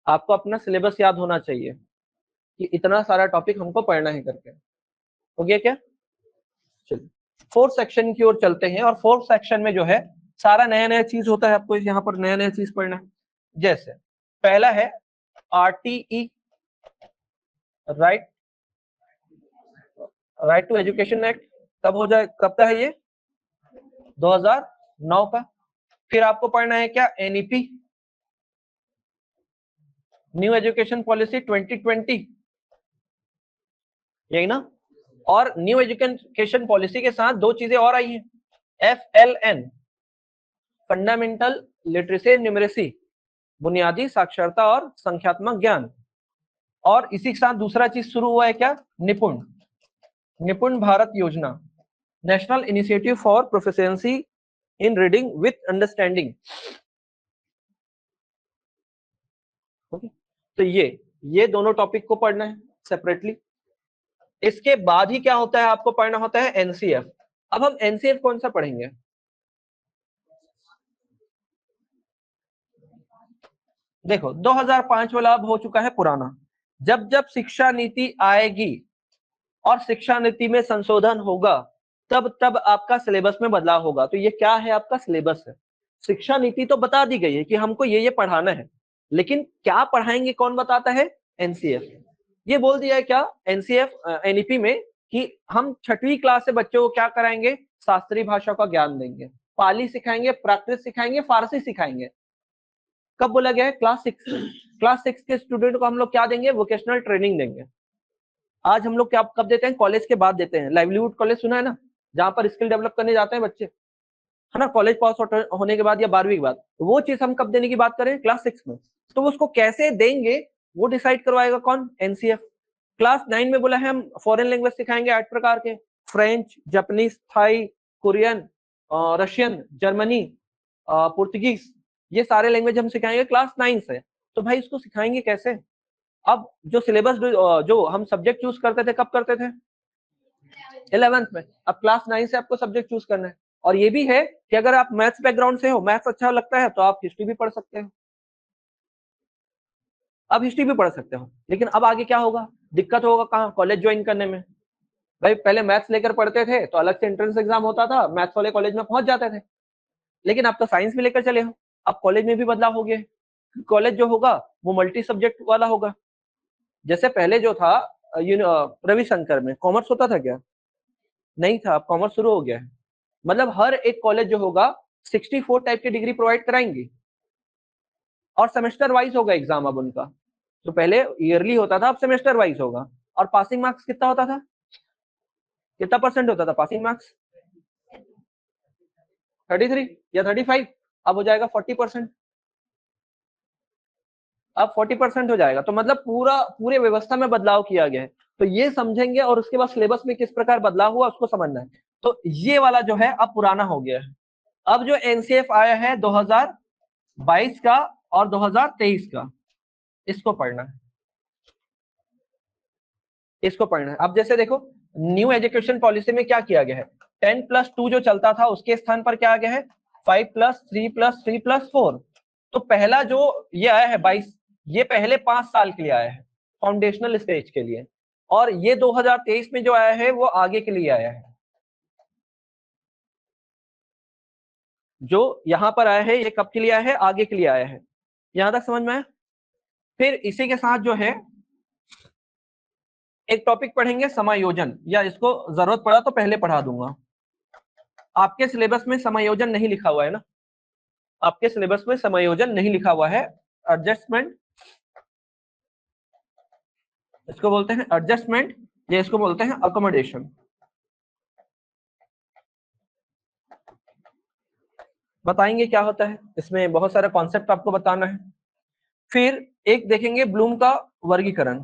आपको अपना सिलेबस याद होना चाहिए कि इतना सारा टॉपिक हमको पढ़ना है करके। हो गया क्या, चलिए फोर्थ सेक्शन की ओर चलते हैं। और फोर्थ सेक्शन में जो है सारा नया नया चीज होता है, आपको यहाँ पर नया नया चीज पढ़ना है। जैसे पहला है RTE, right right to education act, कब हो जाए, कब का है ये, 2009 का। फिर आपको पढ़ना है क्या, NEP, न्यू एजुकेशन पॉलिसी 2020, यही ना। और न्यू एजुकेशन पॉलिसी के साथ 2 चीजें और आई हैं, FLN, fundamental literacy and numeracy, बुनियादी साक्षरता और संख्यात्मक ज्ञान। और इसी के साथ दूसरा चीज शुरू हुआ है क्या, निपुण, निपुण भारत योजना, national initiative for proficiency in reading with understanding. तो ये दोनों टॉपिक को पढ़ना है सेपरेटली। इसके बाद ही क्या होता है, आपको पढ़ना होता है एनसीएफ। अब हम एनसीएफ कौन सा पढ़ेंगे? देखो 2005 वाला अब हो चुका है पुराना। जब जब शिक्षा नीति आएगी और शिक्षा नीति में संशोधन होगा, तब तब आपका सिलेबस में बदलाव होगा। तो ये क्या है, आपका सिलेबस है। शिक्षा नीति तो बता दी गई है कि हमको ये पढ़ाना है, लेकिन क्या पढ़ाएंगे कौन बताता है? एनसीएफ। ये बोल दिया है क्या एनसीएफ एनईपी में कि हम 6वीं क्लास से बच्चों को क्या कराएंगे? शास्त्रीय भाषा का ज्ञान देंगे, पाली सिखाएंगे, प्राकृत सिखाएंगे, फारसी सिखाएंगे। कब बोला गया है? क्लास 6 क्लास 6 के स्टूडेंट को हम लोग क्या देंगे? वोकेशनल ट्रेनिंग देंगे। आज हम लोग क्या कब देते हैं? कॉलेज के बाद देते हैं। लाइवलीहुड कॉलेज सुना है ना, जहाँ पर स्किल डेवलप करने जाते हैं बच्चे, है ना, कॉलेज पास होने के बाद या 12वीं के बाद। वो चीज हम कब देने की बात करें? क्लास 6 में। तो उसको कैसे देंगे वो डिसाइड करवाएगा कौन? एनसीएफ। क्लास 9 में बोला है हम फॉरेन लैंग्वेज सिखाएंगे 8 प्रकार के, French, Japanese, Thai, Korean, Russian, Germany, Portuguese, ये सारे लैंग्वेज हम सिखाएंगे क्लास 9 से। तो भाई इसको सिखाएंगे कैसे? अब जो सिलेबस जो हम सब्जेक्ट चूज करते थे, कब करते थे? 11th में। अब क्लास 9 से आपको सब्जेक्ट चूज करना है। और ये भी है कि अगर आप मैथ्स बैकग्राउंड से हो, मैथ्स अच्छा लगता है, तो आप हिस्ट्री भी पढ़ सकते हो। अब हिस्ट्री भी पढ़ सकते हो, लेकिन अब आगे क्या होगा? दिक्कत होगा कहाँ? कॉलेज ज्वाइन करने में। भाई पहले मैथ्स लेकर पढ़ते थे तो अलग से एंट्रेंस एग्जाम होता था, मैथ्स वाले कॉलेज में पहुंच जाते थे। लेकिन आप तो साइंस भी लेकर चले हो, अब कॉलेज में भी बदलाव हो गया। कॉलेज जो होगा वो मल्टी सब्जेक्ट वाला होगा। जैसे पहले जो था रविशंकर में कॉमर्स होता था क्या? नहीं था, अब कॉमर्स शुरू हो गया है। मतलब हर एक कॉलेज जो होगा 64 टाइप की डिग्री प्रोवाइड कराएंगी, और सेमेस्टर वाइज होगा एग्जाम अब उनका। तो पहले ईयरली होता था, अब सेमेस्टर वाइज होगा। और पासिंग मार्क्स कितना होता था? कितना परसेंट होता था पासिंग मार्क्स? 33 या 35। अब हो जाएगा 40%। अब 40% हो जाएगा। तो मतलब पूरे व्यवस्था में बदलाव किया गया है। तो ये समझेंगे, और उसके बाद सिलेबस में किस प्रकार बदलाव हुआ उसको समझना है। तो ये वाला जो है अब पुराना हो गया है। अब जो एनसीएफ आया है 2022 का और 2023 का, इसको पढ़ना है, इसको पढ़ना है। अब जैसे देखो, न्यू एजुकेशन पॉलिसी में क्या किया गया है? 10+2 जो चलता था उसके स्थान पर क्या आ गया है? 5+3+3+4। तो पहला जो ये आया है 22, ये पहले 5 साल के लिए आया है, फाउंडेशनल स्टेज के लिए। और ये 2023 में जो आया है वो आगे के लिए आया है। जो यहाँ पर आया है ये कब के लिए आया है? आगे के लिए आया है। यहां तक समझ में आया? फिर इसी के साथ जो है एक टॉपिक पढ़ेंगे समायोजन, या इसको जरूरत पड़ा तो पहले पढ़ा दूंगा। आपके सिलेबस में समायोजन नहीं लिखा हुआ है ना? आपके सिलेबस में समायोजन नहीं लिखा हुआ है। एडजस्टमेंट, इसको बोलते हैं एडजस्टमेंट, या इसको बोलते हैं अकोमोडेशन। बताएंगे क्या होता है इसमें, बहुत सारा कॉन्सेप्ट आपको बताना है। फिर एक देखेंगे ब्लूम का वर्गीकरण।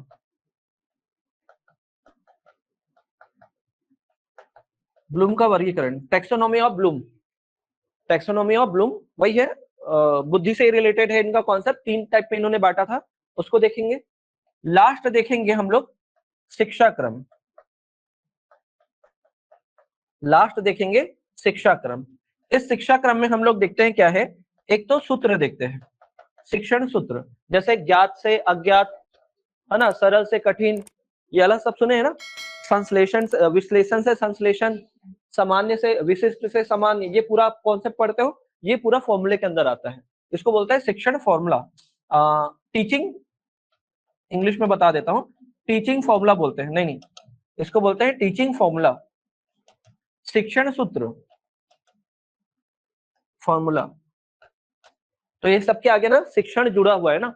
ब्लूम का वर्गीकरण, taxonomy of Bloom. Taxonomy of Bloom वही है, बुद्धि से रिलेटेड है इनका कॉन्सेप्ट। 3 टाइप में इन्होंने बांटा था, उसको देखेंगे। लास्ट देखेंगे हम लोग शिक्षा क्रम। लास्ट देखेंगे शिक्षा क्रम। इस शिक्षा क्रम में हम लोग देखते हैं क्या है। एक तो सूत्र देखते हैं, शिक्षण सूत्र, जैसे ज्ञात से अज्ञात, है ना, सरल से कठिन, ये अलग सब सुने हैं ना। संश्लेषण, विश्लेषण से संश्लेषण, सामान्य से विशिष्ट से सामान्य, ये पूरा कॉन्सेप्ट पढ़ते हो, ये पूरा फॉर्मूले के अंदर आता है। इसको बोलते हैं शिक्षण फॉर्मूला। टीचिंग, इंग्लिश में बता देता हूँ, टीचिंग फॉर्मूला बोलते हैं। नहीं नहीं, इसको बोलते हैं टीचिंग फॉर्मूला, शिक्षण सूत्र, फॉर्मूला। तो ये सबके आगे ना शिक्षण जुड़ा हुआ है ना।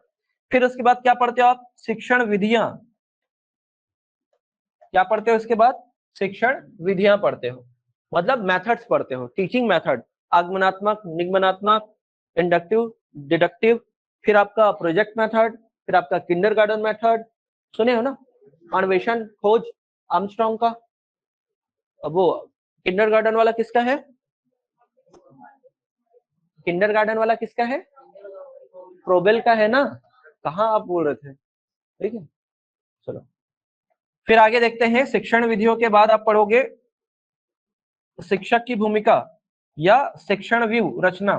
फिर उसके बाद क्या पढ़ते हो आप? शिक्षण विधियां। क्या पढ़ते हो इसके बाद? शिक्षण विधियां पढ़ते हो, मतलब मेथड्स पढ़ते हो, टीचिंग मेथड, आगमनात्मक, निगमनात्मक, इंडक्टिव, डिडक्टिव, फिर आपका प्रोजेक्ट मेथड, फिर आपका किंडरगार्टन मेथड, सुने हो ना, अन्वेषण, खोज, आर्मस्ट्रांग का। अब वो किंडरगार्टन वाला किसका है? किंडरगार्टन वाला किसका है? प्रोबेल का है ना। कहाँ आप बोल रहे थे? ठीक है, चलो। फिर आगे देखते हैं, शिक्षण विधियों के बाद आप पढ़ोगे शिक्षक की भूमिका या शिक्षण व्यू रचना।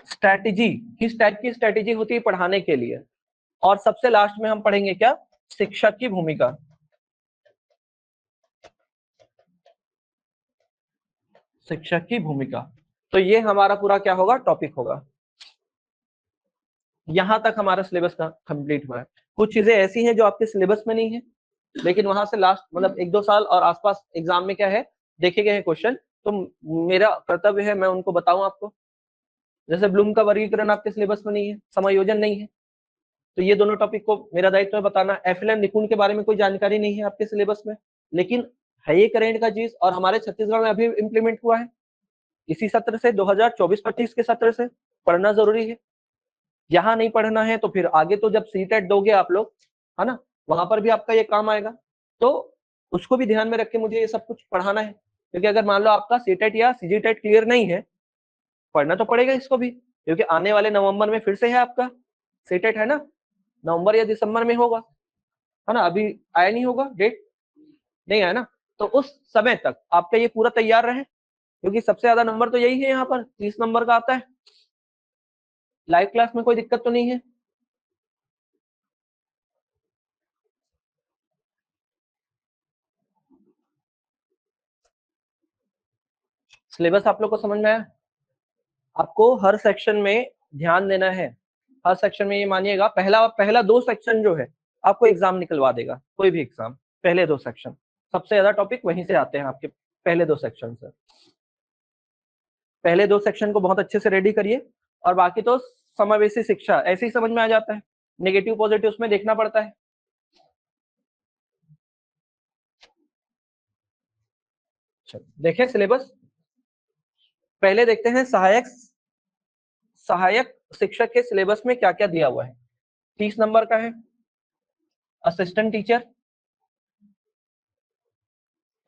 स्ट्रैटेजी, किस टाइप की स्ट्रैटेजी होती है पढ़ाने के लिए। और सबसे लास्ट में हम पढ़ेंगे क्या, शिक्षक की भूमिका। शिक्षक की भूमिका। तो ये हमारा पूरा क्या होगा, टॉपिक होगा। यहां तक हमारा सिलेबस का कंप्लीट हुआ है। कुछ चीजें ऐसी हैं जो आपके सिलेबस में नहीं है, लेकिन वहां से लास्ट मतलब 1-2 साल और आसपास एग्जाम में क्या है देखे गए हैं क्वेश्चन, तो मेरा कर्तव्य है मैं उनको बताऊं आपको। जैसे ब्लूम का वर्गीकरण आपके सिलेबस में नहीं है, समायोजन नहीं है, तो ये दोनों टॉपिक को मेरा दायित्व है बताना। एफएलएन निपुण के बारे में कोई जानकारी नहीं है आपके सिलेबस में, लेकिन है ये करेंट का चीज, और हमारे छत्तीसगढ़ में अभी इम्प्लीमेंट हुआ है इसी सत्र से, 2024-25 के सत्र से पढ़ना जरूरी है। यहाँ नहीं पढ़ना है तो फिर आगे तो जब सीटेट दोगे आप लोग, है ना, वहां पर भी आपका ये काम आएगा। तो उसको भी ध्यान में रख के मुझे ये सब कुछ पढ़ाना है, क्योंकि अगर मान लो आपका सीटेट या सीजीटेट क्लियर नहीं है, पढ़ना तो पड़ेगा इसको भी, क्योंकि आने वाले नवंबर में फिर से है आपका सीटेट, है ना, नवंबर या दिसंबर में होगा, है ना, अभी आया नहीं होगा डेट, नहीं आया ना, तो उस समय तक आपका ये पूरा तैयार रहे, क्योंकि सबसे ज्यादा नंबर तो यही है, यहाँ पर 30 नंबर का आता है। लाइव क्लास में कोई दिक्कत तो नहीं है। सिलेबस आप लोग को समझ में आया। आपको हर सेक्शन में ध्यान देना है। हर सेक्शन में ये मानिएगा, पहला पहला 2 सेक्शन जो है आपको एग्जाम निकलवा देगा, कोई भी एग्जाम, पहले 2 सेक्शन सबसे ज्यादा टॉपिक वहीं से आते हैं आपके, पहले 2 सेक्शन से। पहले 2 सेक्शन को बहुत अच्छे से रेडी करिए, और बाकी तो समावेशी शिक्षा ऐसे ही समझ में आ जाता है, नेगेटिव पॉजिटिव उसमें देखना पड़ता है। देखें सिलेबस, पहले देखते हैं सहायक सहायक शिक्षक के सिलेबस में क्या क्या दिया हुआ है। 30 नंबर का है असिस्टेंट टीचर।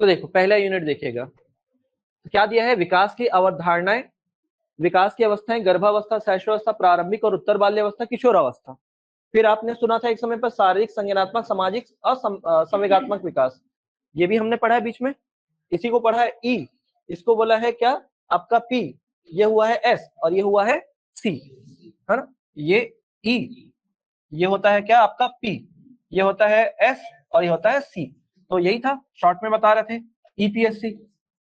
तो देखो पहला यूनिट देखिएगा, क्या दिया है, विकास की अवधारणाएं, विकास की अवस्थाएं, गर्भावस्था, शैशवावस्था, प्रारंभिक और उत्तर बाल्यावस्था, किशोरावस्था। फिर आपने सुना था एक समय पर शारीरिक, संज्ञानात्मक, सामाजिक और संवेगात्मक विकास, ये भी हमने पढ़ा है बीच में। इसी को पढ़ा है ई, इसको बोला है क्या आपका पी, ये हुआ है एस और ये हुआ है सी, है ना, ये ई, ये होता है क्या आपका पी, ये होता है एस और ये होता है सी। तो यही था, शॉर्ट में बता रहे थे ईपीएससी।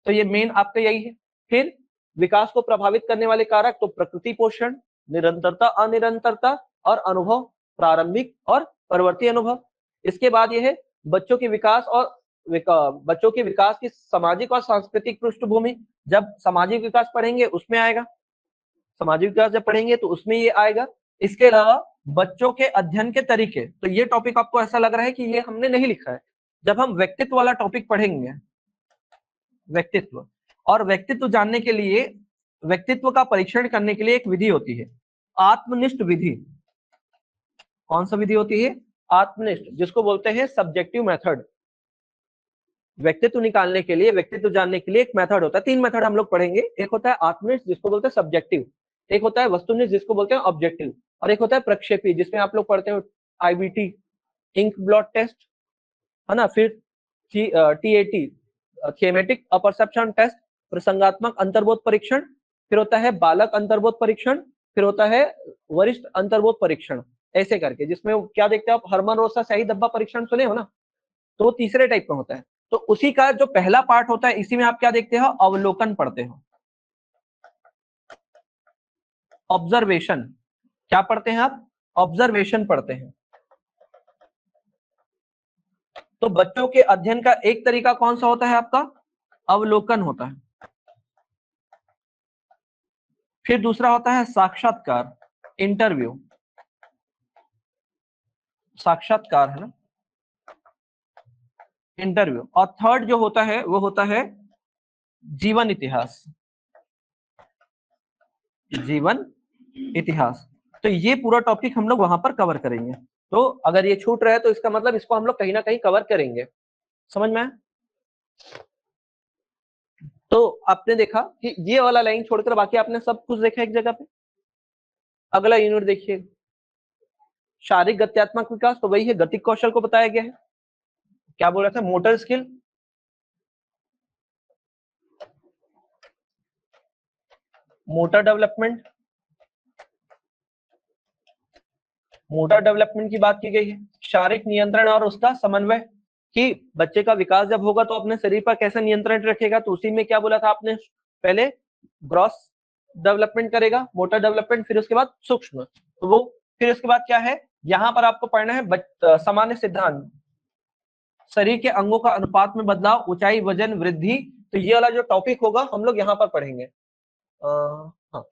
तो ये मेन आपका यही है। फिर विकास को प्रभावित करने वाले कारक, तो प्रकृति पोषण, निरंतरता अनिरंतरता और अनुभव, प्रारंभिक और परवर्ती अनुभव। इसके बाद ये है बच्चों के विकास और बच्चों के विकास की सामाजिक और सांस्कृतिक पृष्ठभूमि। जब सामाजिक विकास पढ़ेंगे उसमें आएगा, सामाजिक विकास जब पढ़ेंगे तो उसमें ये आएगा। इसके अलावा बच्चों के अध्ययन के तरीके, तो ये टॉपिक आपको ऐसा लग रहा है कि ये हमने नहीं लिखा है। जब हम व्यक्तित्व वाला टॉपिक पढ़ेंगे, व्यक्तित्व, और व्यक्तित्व जानने के लिए, व्यक्तित्व का परीक्षण करने के लिए एक विधि होती है, आत्मनिष्ठ विधि। कौन सा विधि होती है, आत्मनिष्ठ, जिसको बोलते हैं सब्जेक्टिव मेथड। व्यक्तित्व निकालने के लिए, व्यक्तित्व जानने के लिए एक मेथड होता है, 3 मेथड हम लोग पढ़ेंगे। एक होता है आत्मनिष्ठ जिसको बोलते हैं सब्जेक्टिव, एक होता है वस्तुनिष्ठ जिसको बोलते हैं ऑब्जेक्टिव, और एक होता है प्रक्षेपी जिसमें आप लोग पढ़ते हो आईबीटी, इंक ब्लॉट टेस्ट, है ना, फिर टीएटी, थीमेटिक अपरसेप्शन टेस्ट, प्रसंगात्मक अंतर्बोध परीक्षण, फिर होता है बालक अंतर्बोध परीक्षण, फिर होता है वरिष्ठ अंतर्बोध परीक्षण। ऐसे करके, जिसमें क्या देखते हो आप, हरमन रोसा सही डब्बा परीक्षण सुने हो ना, तो वो तीसरे टाइप का होता है। तो उसी का जो पहला पार्ट होता है, इसी में आप क्या देखते हो, अवलोकन पढ़ते हो, ऑब्जर्वेशन। क्या पढ़ते हैं आप, ऑब्जर्वेशन पढ़ते हैं। तो बच्चों के अध्ययन का एक तरीका कौन सा होता है आपका, अवलोकन होता है। फिर दूसरा होता है साक्षात्कार, इंटरव्यू, साक्षात्कार है ना, इंटरव्यू। और थर्ड जो होता है वो होता है जीवन इतिहास, जीवन इतिहास। तो ये पूरा टॉपिक हम लोग वहां पर कवर करेंगे। तो अगर ये छूट रहा है तो इसका मतलब इसको हम लोग कहीं ना कहीं कवर करेंगे, समझ में आया। तो आपने देखा कि ये वाला लाइन छोड़कर बाकी आपने सब कुछ देखा एक जगह पे। अगला यूनिट देखिए, शारीरिक गत्यात्मक विकास तो वही है, गतिक कौशल को बताया गया है। क्या बोल रहे थे, motor skill, motor development, motor development की बात की गई है। शारीरिक नियंत्रण और उसका समन्वय, कि बच्चे का विकास जब होगा तो अपने शरीर पर कैसे नियंत्रण रखेगा, तो उसी में क्या बोला था आपने, पहले ग्रॉस डेवलपमेंट करेगा, मोटर डेवलपमेंट, फिर उसके बाद सूक्ष्म, तो वो फिर उसके बाद क्या है, यहाँ पर आपको पढ़ना है सामान्य सिद्धांत, शरीर के अंगों का अनुपात में बदलाव, ऊंचाई, वजन वृद्धि। तो ये वाला जो टॉपिक होगा हम लोग यहाँ पर पढ़ेंगे। हाँ,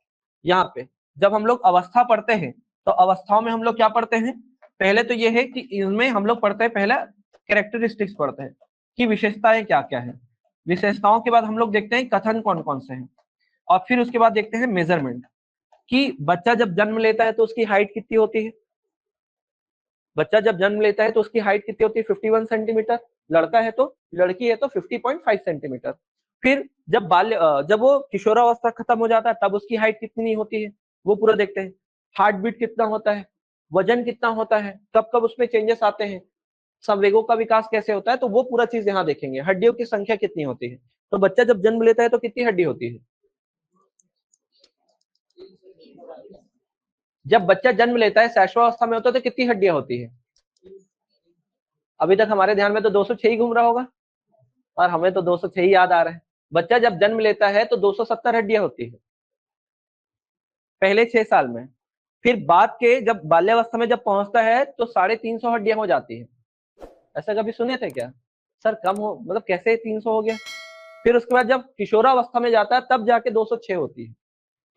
यहाँ पे जब हम लोग अवस्था पढ़ते हैं तो अवस्थाओं में हम लोग क्या पढ़ते हैं, पहले तो ये है कि इनमें हम लोग पढ़ते हैं, पहला कैरेक्टरिस्टिक्स पढ़ते हैं कि विशेषताएं क्या क्या है, विशेषताओं के बाद हम लोग देखते हैं कथन कौन कौन से हैं, और फिर उसके बाद देखते हैं मेजरमेंट, कि बच्चा जब जन्म लेता है तो उसकी हाइट कितनी होती है, बच्चा जब जन्म लेता है तो उसकी हाइट कितनी होती है, 51 सेंटीमीटर, लड़का है तो, लड़की है तो 50.5 सेंटीमीटर। फिर जब वो किशोरावस्था खत्म हो जाता है तब उसकी हाइट कितनी होती है, वो पूरा देखते हैं, हार्ट बीट कितना होता है, वजन कितना होता है, कब कब उसमें चेंजेस आते हैं, संवेगों का विकास कैसे होता है, तो वो पूरा चीज यहाँ देखेंगे, हड्डियों की संख्या कितनी होती है, तो बच्चा जब जन्म लेता है तो कितनी हड्डी होती है, जब बच्चा जन्म लेता है शैशवावस्था में होता है तो कितनी हड्डियां होती है, अभी तक हमारे ध्यान में तो 206 ही घूम रहा होगा, और हमें तो 206 ही याद आ रहा है। बच्चा जब जन्म लेता है तो 270 हड्डियां होती है पहले 6 साल में, फिर बाद के जब बाल्यावस्था में जब पहुंचता है तो 350 हड्डियां हो जाती है। ऐसा कभी सुने थे क्या, सर कम हो, मतलब कैसे 300 हो गया, फिर उसके बाद जब किशोरावस्था में जाता है तब जाके 206 होती है।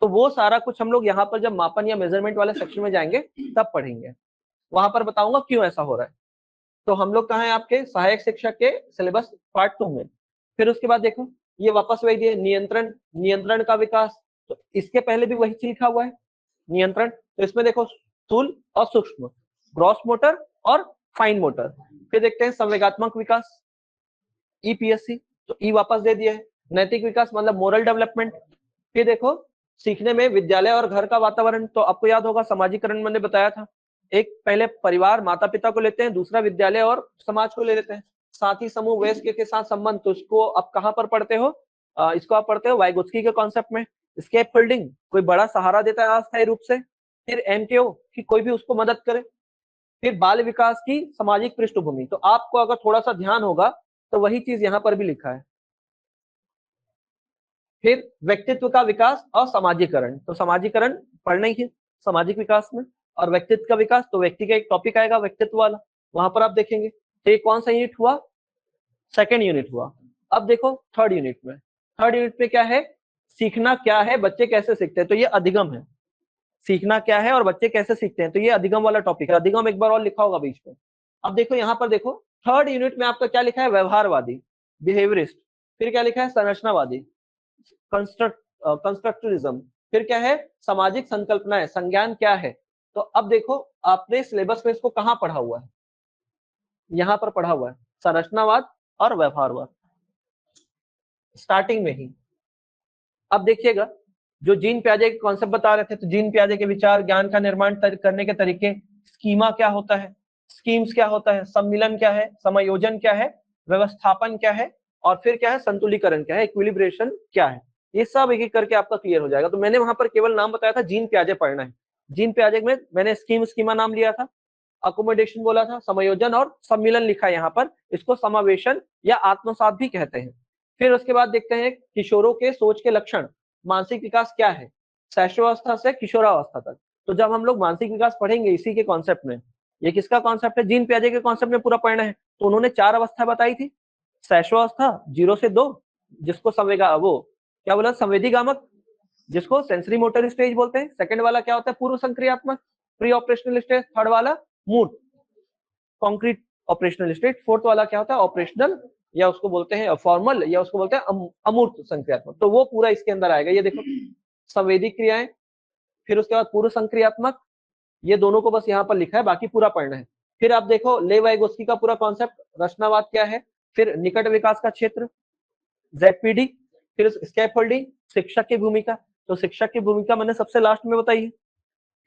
तो वो सारा कुछ हम लोग यहाँ पर जब मापन या मेजरमेंट वाले सेक्शन में जाएंगे तब पढ़ेंगे, वहां पर बताऊंगा क्यों ऐसा हो रहा है। तो हम लोग कहाँ हैं, आपके सहायक शिक्षक के सिलेबस पार्ट 2 में। फिर उसके बाद देखो ये वापस वही दिए, नियंत्रण, नियंत्रण का विकास, तो इसके पहले भी वही चीज लिखा हुआ है, नियंत्रण, तो इसमें देखो स्थूल और सूक्ष्म, ग्रॉस मोटर और फाइन मोटर। फिर देखते हैं संवेगात्मक विकास, ईपीएससी, तो ई वापस दे दिया है, नैतिक विकास मतलब मोरल डेवलपमेंट। फिर देखो सीखने में विद्यालय और घर का वातावरण, तो आपको याद होगा समाजीकरण मैंने बताया था, एक पहले परिवार माता पिता को लेते हैं, दूसरा विद्यालय और समाज को ले लेते हैं, साथ ही समूह वयस्क के साथ संबंध, तो इसको आप कहाँ पर पढ़ते हो, इसको आप पढ़ते हो वाइगोत्स्की के कॉन्सेप्ट में। स्केप फोल्डिंग, कोई बड़ा सहारा देता है अस्थायी रूप से, फिर एमकेओ कि कोई भी उसको मदद करे, फिर बाल विकास की सामाजिक पृष्ठभूमि, तो आपको अगर थोड़ा सा ध्यान होगा तो वही चीज यहाँ पर भी लिखा है। फिर व्यक्तित्व का विकास और समाजीकरण, तो समाजीकरण पढ़ना ही है सामाजिक विकास में, और व्यक्तित्व का विकास तो व्यक्ति का एक टॉपिक आएगा व्यक्तित्व वाला, वहां पर आप देखेंगे। तो ये कौन सा यूनिट हुआ, सेकेंड यूनिट हुआ। अब देखो थर्ड यूनिट में, थर्ड यूनिट में क्या है, सीखना क्या है, बच्चे कैसे सीखते हैं, तो ये अधिगम है, सीखना क्या है और बच्चे कैसे सीखते हैं, तो ये अधिगम वाला टॉपिक है, अधिगम एक बार और लिखा होगा बीच में। अब देखो यहाँ पर देखो थर्ड यूनिट में आपका क्या लिखा है, व्यवहारवादी, बिहेवियरिस्ट, फिर क्या लिखा है, संरचनावादी, कंस्ट्रक्टिविज्म, फिर क्या है, सामाजिक संकल्पनाएं, संज्ञान क्या है। तो अब देखो आपने सिलेबस में इसको कहाँ पढ़ा हुआ है, यहाँ पर पढ़ा हुआ है, संरचनावाद और व्यवहारवाद, स्टार्टिंग में ही। अब देखिएगा जो जीन प्याजे के कॉन्सेप्ट बता रहे थे, तो जीन प्याजे के विचार, ज्ञान का निर्माण करने के तरीके, स्कीमा क्या होता है, स्कीम्स क्या होता है, सम्मिलन क्या है, समायोजन क्या है, व्यवस्थापन क्या है, और फिर क्या है, संतुलीकरण क्या है, इक्विलिब्रेशन क्या है, ये सब एक एक करके आपका क्लियर हो जाएगा। तो मैंने वहां पर केवल नाम बताया था, जीन प्याजे पढ़ना है, जीन प्याजे में मैंने स्कीमा नाम लिया था, अकोमोडेशन बोला था, समायोजन और सम्मिलन लिखा है यहाँ पर, इसको समावेशन या आत्मसात भी कहते हैं। फिर उसके बाद देखते हैं किशोरों के सोच के लक्षण, मानसिक विकास क्या है, शैशवावस्था से किशोरावस्था तक। तो जब हम लोग मानसिक विकास पढ़ेंगे इसी के कॉन्सेप्ट में, ये किसका कॉन्सेप्ट है, जीन पियाजे के कॉन्सेप्ट में पूरा पढ़ना है, तो उन्होंने 4 अवस्था बताई थी, शैशवावस्था 0 से 2, जिसको संवेगा वो क्या बोला, संवेदीगामक, जिसको सेंसरी मोटर स्टेज बोलते हैं, सेकंड वाला क्या होता है, पूर्व संक्रियात्मक, प्री ऑपरेशनल स्टेज, थर्ड वाला mood concrete operational state, fourth वाला क्या होता है, ऑपरेशनल, या उसको बोलते हैं फॉर्मल, या उसको बोलते हैं अमूर्त संक्रियात्मक, तो वो पूरा इसके अंदर आएगा। ये देखो संवेदी क्रियाएं, फिर उसके बाद पूर्व संक्रियात्मक, ये दोनों को बस यहाँ पर लिखा है, बाकी पूरा पढ़ना है। फिर आप देखो लेवाइगोस्की का पूरा कॉन्सेप्ट, रचनावाद क्या है, फिर निकट विकास का क्षेत्र, जेडपीडी, फिर स्कैफोल्डिंग, शिक्षक की भूमिका, तो शिक्षक की भूमिका मैंने सबसे लास्ट में बताई है।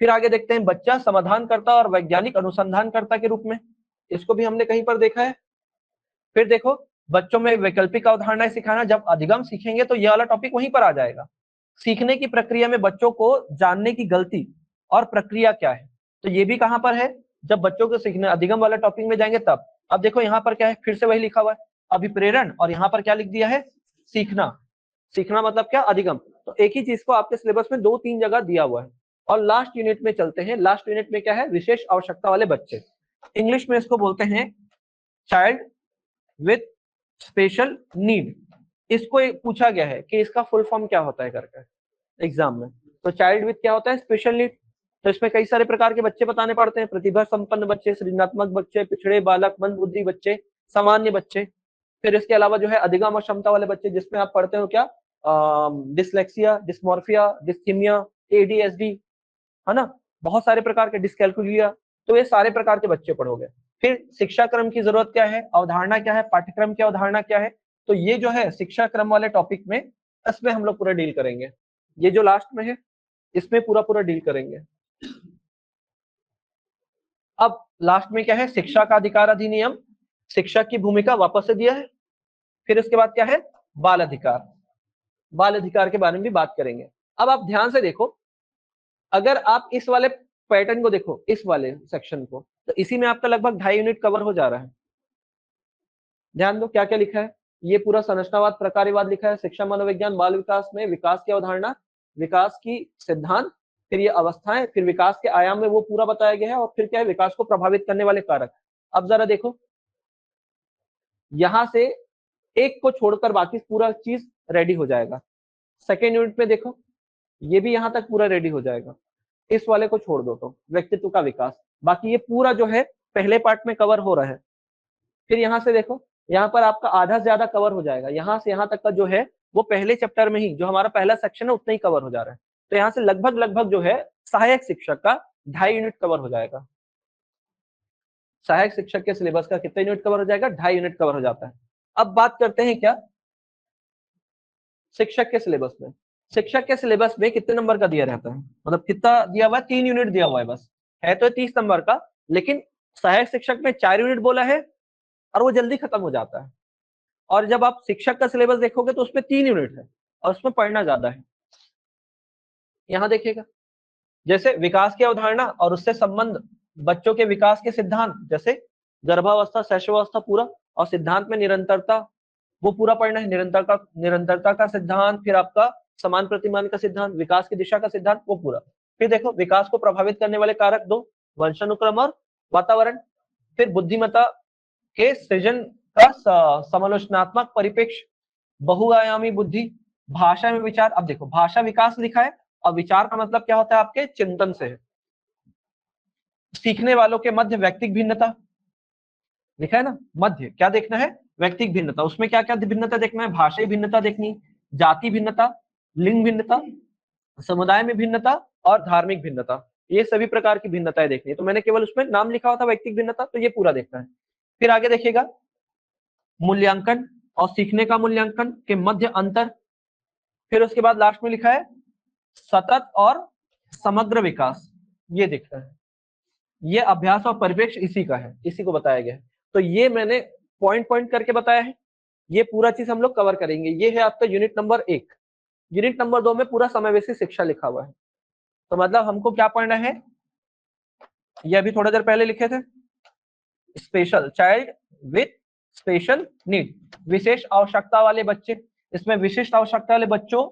फिर आगे देखते हैं बच्चा समाधानकर्ता और वैज्ञानिक अनुसंधानकर्ता के रूप में, इसको भी हमने कहीं पर देखा है। फिर देखो बच्चों में वैकल्पिक अवधारणाएं सिखाना, जब अधिगम सीखेंगे तो यह वाला टॉपिक वहीं पर आ जाएगा। सीखने की प्रक्रिया में बच्चों को जानने की गलती और प्रक्रिया क्या है, तो ये भी कहां पर है, जब बच्चों को सीखने अधिगम वाला टॉपिक में जाएंगे तब। अब देखो यहाँ पर क्या है, फिर से वही लिखा हुआ है अभिप्रेरण, और यहाँ पर क्या लिख दिया है, सीखना। सीखना मतलब क्या, अधिगम। तो एक ही चीज को आपके सिलेबस में 2-3 जगह दिया हुआ है। और लास्ट यूनिट में चलते हैं, लास्ट यूनिट में क्या है, विशेष आवश्यकता वाले बच्चे। इंग्लिश में इसको बोलते हैं चाइल्ड विथ स्पेशल नीड। इसको पूछा गया है कि इसका फुल फॉर्म क्या होता है करके एग्जाम में। तो चाइल्ड विथ क्या होता है, स्पेशल नीड। तो इसमें कई सारे प्रकार के बच्चे बताने पड़ते हैं, प्रतिभा संपन्न बच्चे, सृजनात्मक बच्चे, पिछड़े बालक, मंद बुद्धि बच्चे, सामान्य बच्चे। फिर इसके अलावा जो है अधिगम और क्षमता वाले बच्चे, जिसमें आप पढ़ते हो क्या, डिसलेक्सिया, डिस्मोर्फिया, डिस्थीमिया, एडीएसडी, है ना, बहुत सारे प्रकार के, डिसकैलकुलिया। तो ये सारे प्रकार के बच्चे पढ़ोगे। फिर शिक्षा क्रम की जरूरत क्या है, अवधारणा क्या है, पाठ्यक्रम की अवधारणा क्या है, तो ये जो है शिक्षा क्रम वाले टॉपिक में, इसमें हम लोग पूरा डील करेंगे। ये जो लास्ट में है इसमें पूरा पूरा डील करेंगे। अब लास्ट में क्या है, शिक्षा का अधिकार अधिनियम, शिक्षक की भूमिका वापस से दिया है। फिर इसके बाद क्या है, बाल अधिकार। बाल अधिकार के बारे में भी बात करेंगे। अब आप ध्यान से देखो, अगर आप इस वाले पैटर्न को देखो, इस वाले सेक्शन को, तो इसी में आपका लगभग 2.5 यूनिट कवर हो जा रहा है। ध्यान दो क्या क्या लिखा है, ये पूरा संरचनावाद प्रकार्यवाद लिखा है, शिक्षा मनोविज्ञान बाल विकास में विकास की अवधारणा, विकास की सिद्धांत, फिर ये अवस्थाएं, फिर विकास के आयाम में वो पूरा बताया गया है, और फिर क्या है, विकास को प्रभावित करने वाले कारक। अब जरा देखो, यहां से एक को छोड़कर बाकी पूरा चीज रेडी हो जाएगा। सेकेंड यूनिट में देखो, ये भी यहां तक पूरा रेडी हो जाएगा, इस वाले को छोड़ दो तो व्यक्तित्व का विकास, बाकी ये पूरा जो है पहले पार्ट में कवर हो रहा है। फिर यहाँ से देखो, यहाँ पर आपका आधा से ज्यादा कवर हो जाएगा, यहाँ से यहाँ तक का जो है वो पहले चैप्टर में ही, जो हमारा पहला सेक्शन है उतना ही कवर हो जा रहा है। तो यहाँ से लगभग लगभग जो है सहायक शिक्षक का 2.5 यूनिट कवर हो जाएगा। सहायक शिक्षक के सिलेबस का कितने यूनिट कवर हो जाएगा, 2.5 यूनिट कवर हो जाता है। अब बात करते हैं क्या, शिक्षक के सिलेबस में। शिक्षक के सिलेबस में कितने नंबर का दिया रहता है, मतलब कितना दिया हुआ है, 3 यूनिट दिया हुआ है बस, है तो 30 नंबर का, लेकिन सहायक शिक्षक में 4 यूनिट बोला है और वो जल्दी खत्म हो जाता है। और जब आप शिक्षक का सिलेबस देखोगे तो उसमें 3 यूनिट है और उसमें पढ़ना ज्यादा है। यहाँ देखिएगा, जैसे विकास की अवधारणा और उससे संबंध, बच्चों के विकास के सिद्धांत, जैसे गर्भावस्था, शैशवावस्था पूरा, और सिद्धांत में निरंतरता, वो पूरा पढ़ना है, निरंतरता का सिद्धांत, फिर आपका समान प्रतिमान का सिद्धांत, विकास की दिशा का सिद्धांत, वो पूरा। फिर देखो विकास को प्रभावित करने वाले कारक 2, वंशानुक्रम और वातावरण। फिर बुद्धिमत्ता के सृजन का समालोचनात्मक परिप्रेक्ष्य, बहुआयामी बुद्धि, भाषा में विचार। अब देखो भाषा विकास लिखा है, और विचार का मतलब क्या होता है, आपके चिंतन से है। सीखने वालों के मध्य व्यक्तिक भिन्नता लिखा है ना, मध्य क्या देखना है, व्यक्तिक भिन्नता। उसमें क्या क्या भिन्नता देखना है, भाषाई भिन्नता देखनी, जाति भिन्नता, लिंग भिन्नता, समुदाय में भिन्नता और धार्मिक भिन्नता, ये सभी प्रकार की भिन्नताएं देखनी है। तो मैंने केवल उसमें नाम लिखा हुआ था व्यक्तिक भिन्नता, तो ये पूरा देखना है। फिर आगे देखिएगा, मूल्यांकन और सीखने का मूल्यांकन के मध्य अंतर। फिर उसके बाद लास्ट में लिखा है सतत और समग्र विकास, ये देखना है। ये अभ्यास और परिप्रेक्ष्य इसी का है, इसी को बताया गया है। तो ये मैंने पॉइंट पॉइंट करके बताया है, ये पूरा चीज हम लोग कवर करेंगे। ये है आपका यूनिट नंबर 1। यूनिट नंबर 2 में पूरा समावेशी शिक्षा लिखा हुआ है। तो मतलब हमको क्या पढ़ना है, ये अभी थोड़ा देर पहले लिखे थे, special child with special need, विशेष आवश्यकता वाले बच्चे। इसमें विशिष्ट आवश्यकता वाले बच्चों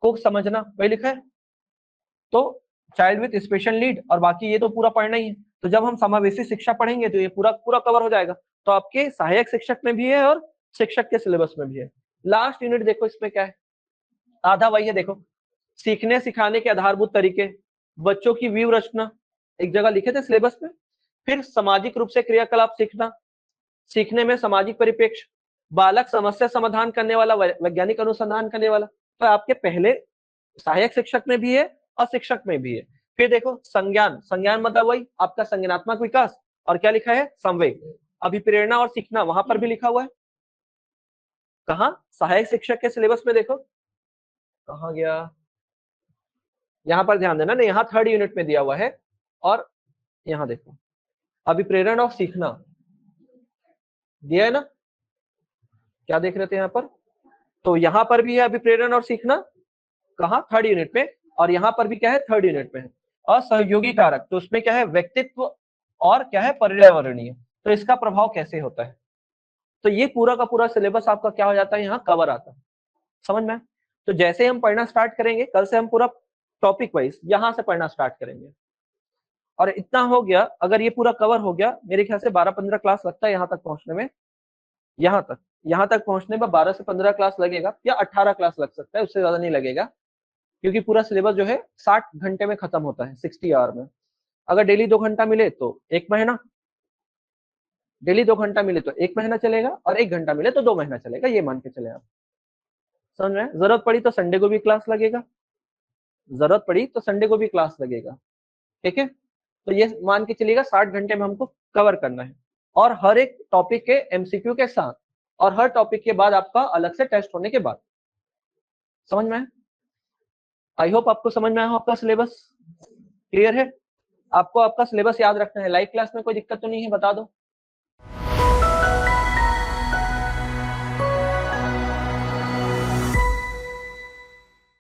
को समझना, वही लिखा है। तो चाइल्ड विथ स्पेशल नीड, और बाकी ये तो पूरा पढ़ना ही है। तो जब हम समावेशी शिक्षा पढ़ेंगे तो ये पूरा पूरा कवर हो जाएगा। तो आपके सहायक शिक्षक में भी है और शिक्षक के सिलेबस में भी है। लास्ट यूनिट देखो इसमें क्या है, आधा वही है, देखो सीखने सिखाने के आधारभूत तरीके, बच्चों की व्यू रचना, एक जगह लिखे थे सिलेबस में। फिर सामाजिक रूप से क्रियाकलाप सीखना, सीखने में सामाजिक परिप्रेक्ष्य, बालक समस्या समाधान करने वाला, वैज्ञानिक अनुसंधान करने वाला। तो आपके पहले सहायक शिक्षक में भी है और शिक्षक में भी है। फिर देखो संज्ञान, संज्ञान मतलब वही आपका संज्ञानात्मक विकास, और क्या लिखा है, संवेग, अभिप्रेरणा और सीखना, वहां पर भी लिखा हुआ है। कहा, सहायक शिक्षक के सिलेबस में देखो, कहा गया, यहाँ पर ध्यान देना ना, यहाँ 3rd यूनिट में दिया हुआ है, और यहाँ देखो अभिप्रेरण और सीखना दिया है ना, क्या देख रहे थे यहाँ पर, तो यहाँ पर भी है अभिप्रेरण और सीखना, कहाँ 3rd यूनिट में, और यहाँ पर भी क्या है 3rd यूनिट में है। और सहयोगी कारक, तो उसमें क्या है व्यक्तित्व और क्या है पर्यावरणीय, तो इसका प्रभाव कैसे होता है। तो ये पूरा का पूरा सिलेबस आपका क्या हो जाता है, यहाँ कवर आता है, समझ में। तो जैसे हम पढ़ना स्टार्ट करेंगे, कल से हम पूरा टॉपिक वाइज यहाँ से पढ़ना स्टार्ट करेंगे, और इतना हो गया, अगर ये पूरा कवर हो गया, मेरे ख्याल से 12-15 क्लास लगता है यहाँ तक पहुंचने में, यहाँ तक पहुंचने में 12 से 15 क्लास लगेगा, या 18 क्लास लग सकता है, उससे ज्यादा नहीं लगेगा, क्योंकि पूरा सिलेबस जो है 60 घंटे में खत्म होता है, 60 आवर में। अगर डेली 2 घंटा मिले तो 1 महीना, डेली 2 घंटा मिले तो 1 महीना चलेगा, और 1 घंटा मिले तो 2 महीना चलेगा, ये मान के चले आप, समझ रहे हैं। जरूरत पड़ी तो संडे को भी क्लास लगेगा, जरूरत पड़ी तो संडे को भी क्लास लगेगा, ठीक है। तो ये मान के चलिएगा 60 घंटे में हमको कवर करना है, और हर एक टॉपिक के एमसीक्यू के साथ, और हर टॉपिक के बाद आपका अलग से टेस्ट होने के बाद, समझ में। आई होप आपको समझ में आया हो, आपका सिलेबस क्लियर है। आपको आपका सिलेबस याद रखना है, लाइव क्लास में कोई दिक्कत तो नहीं है, बता दो।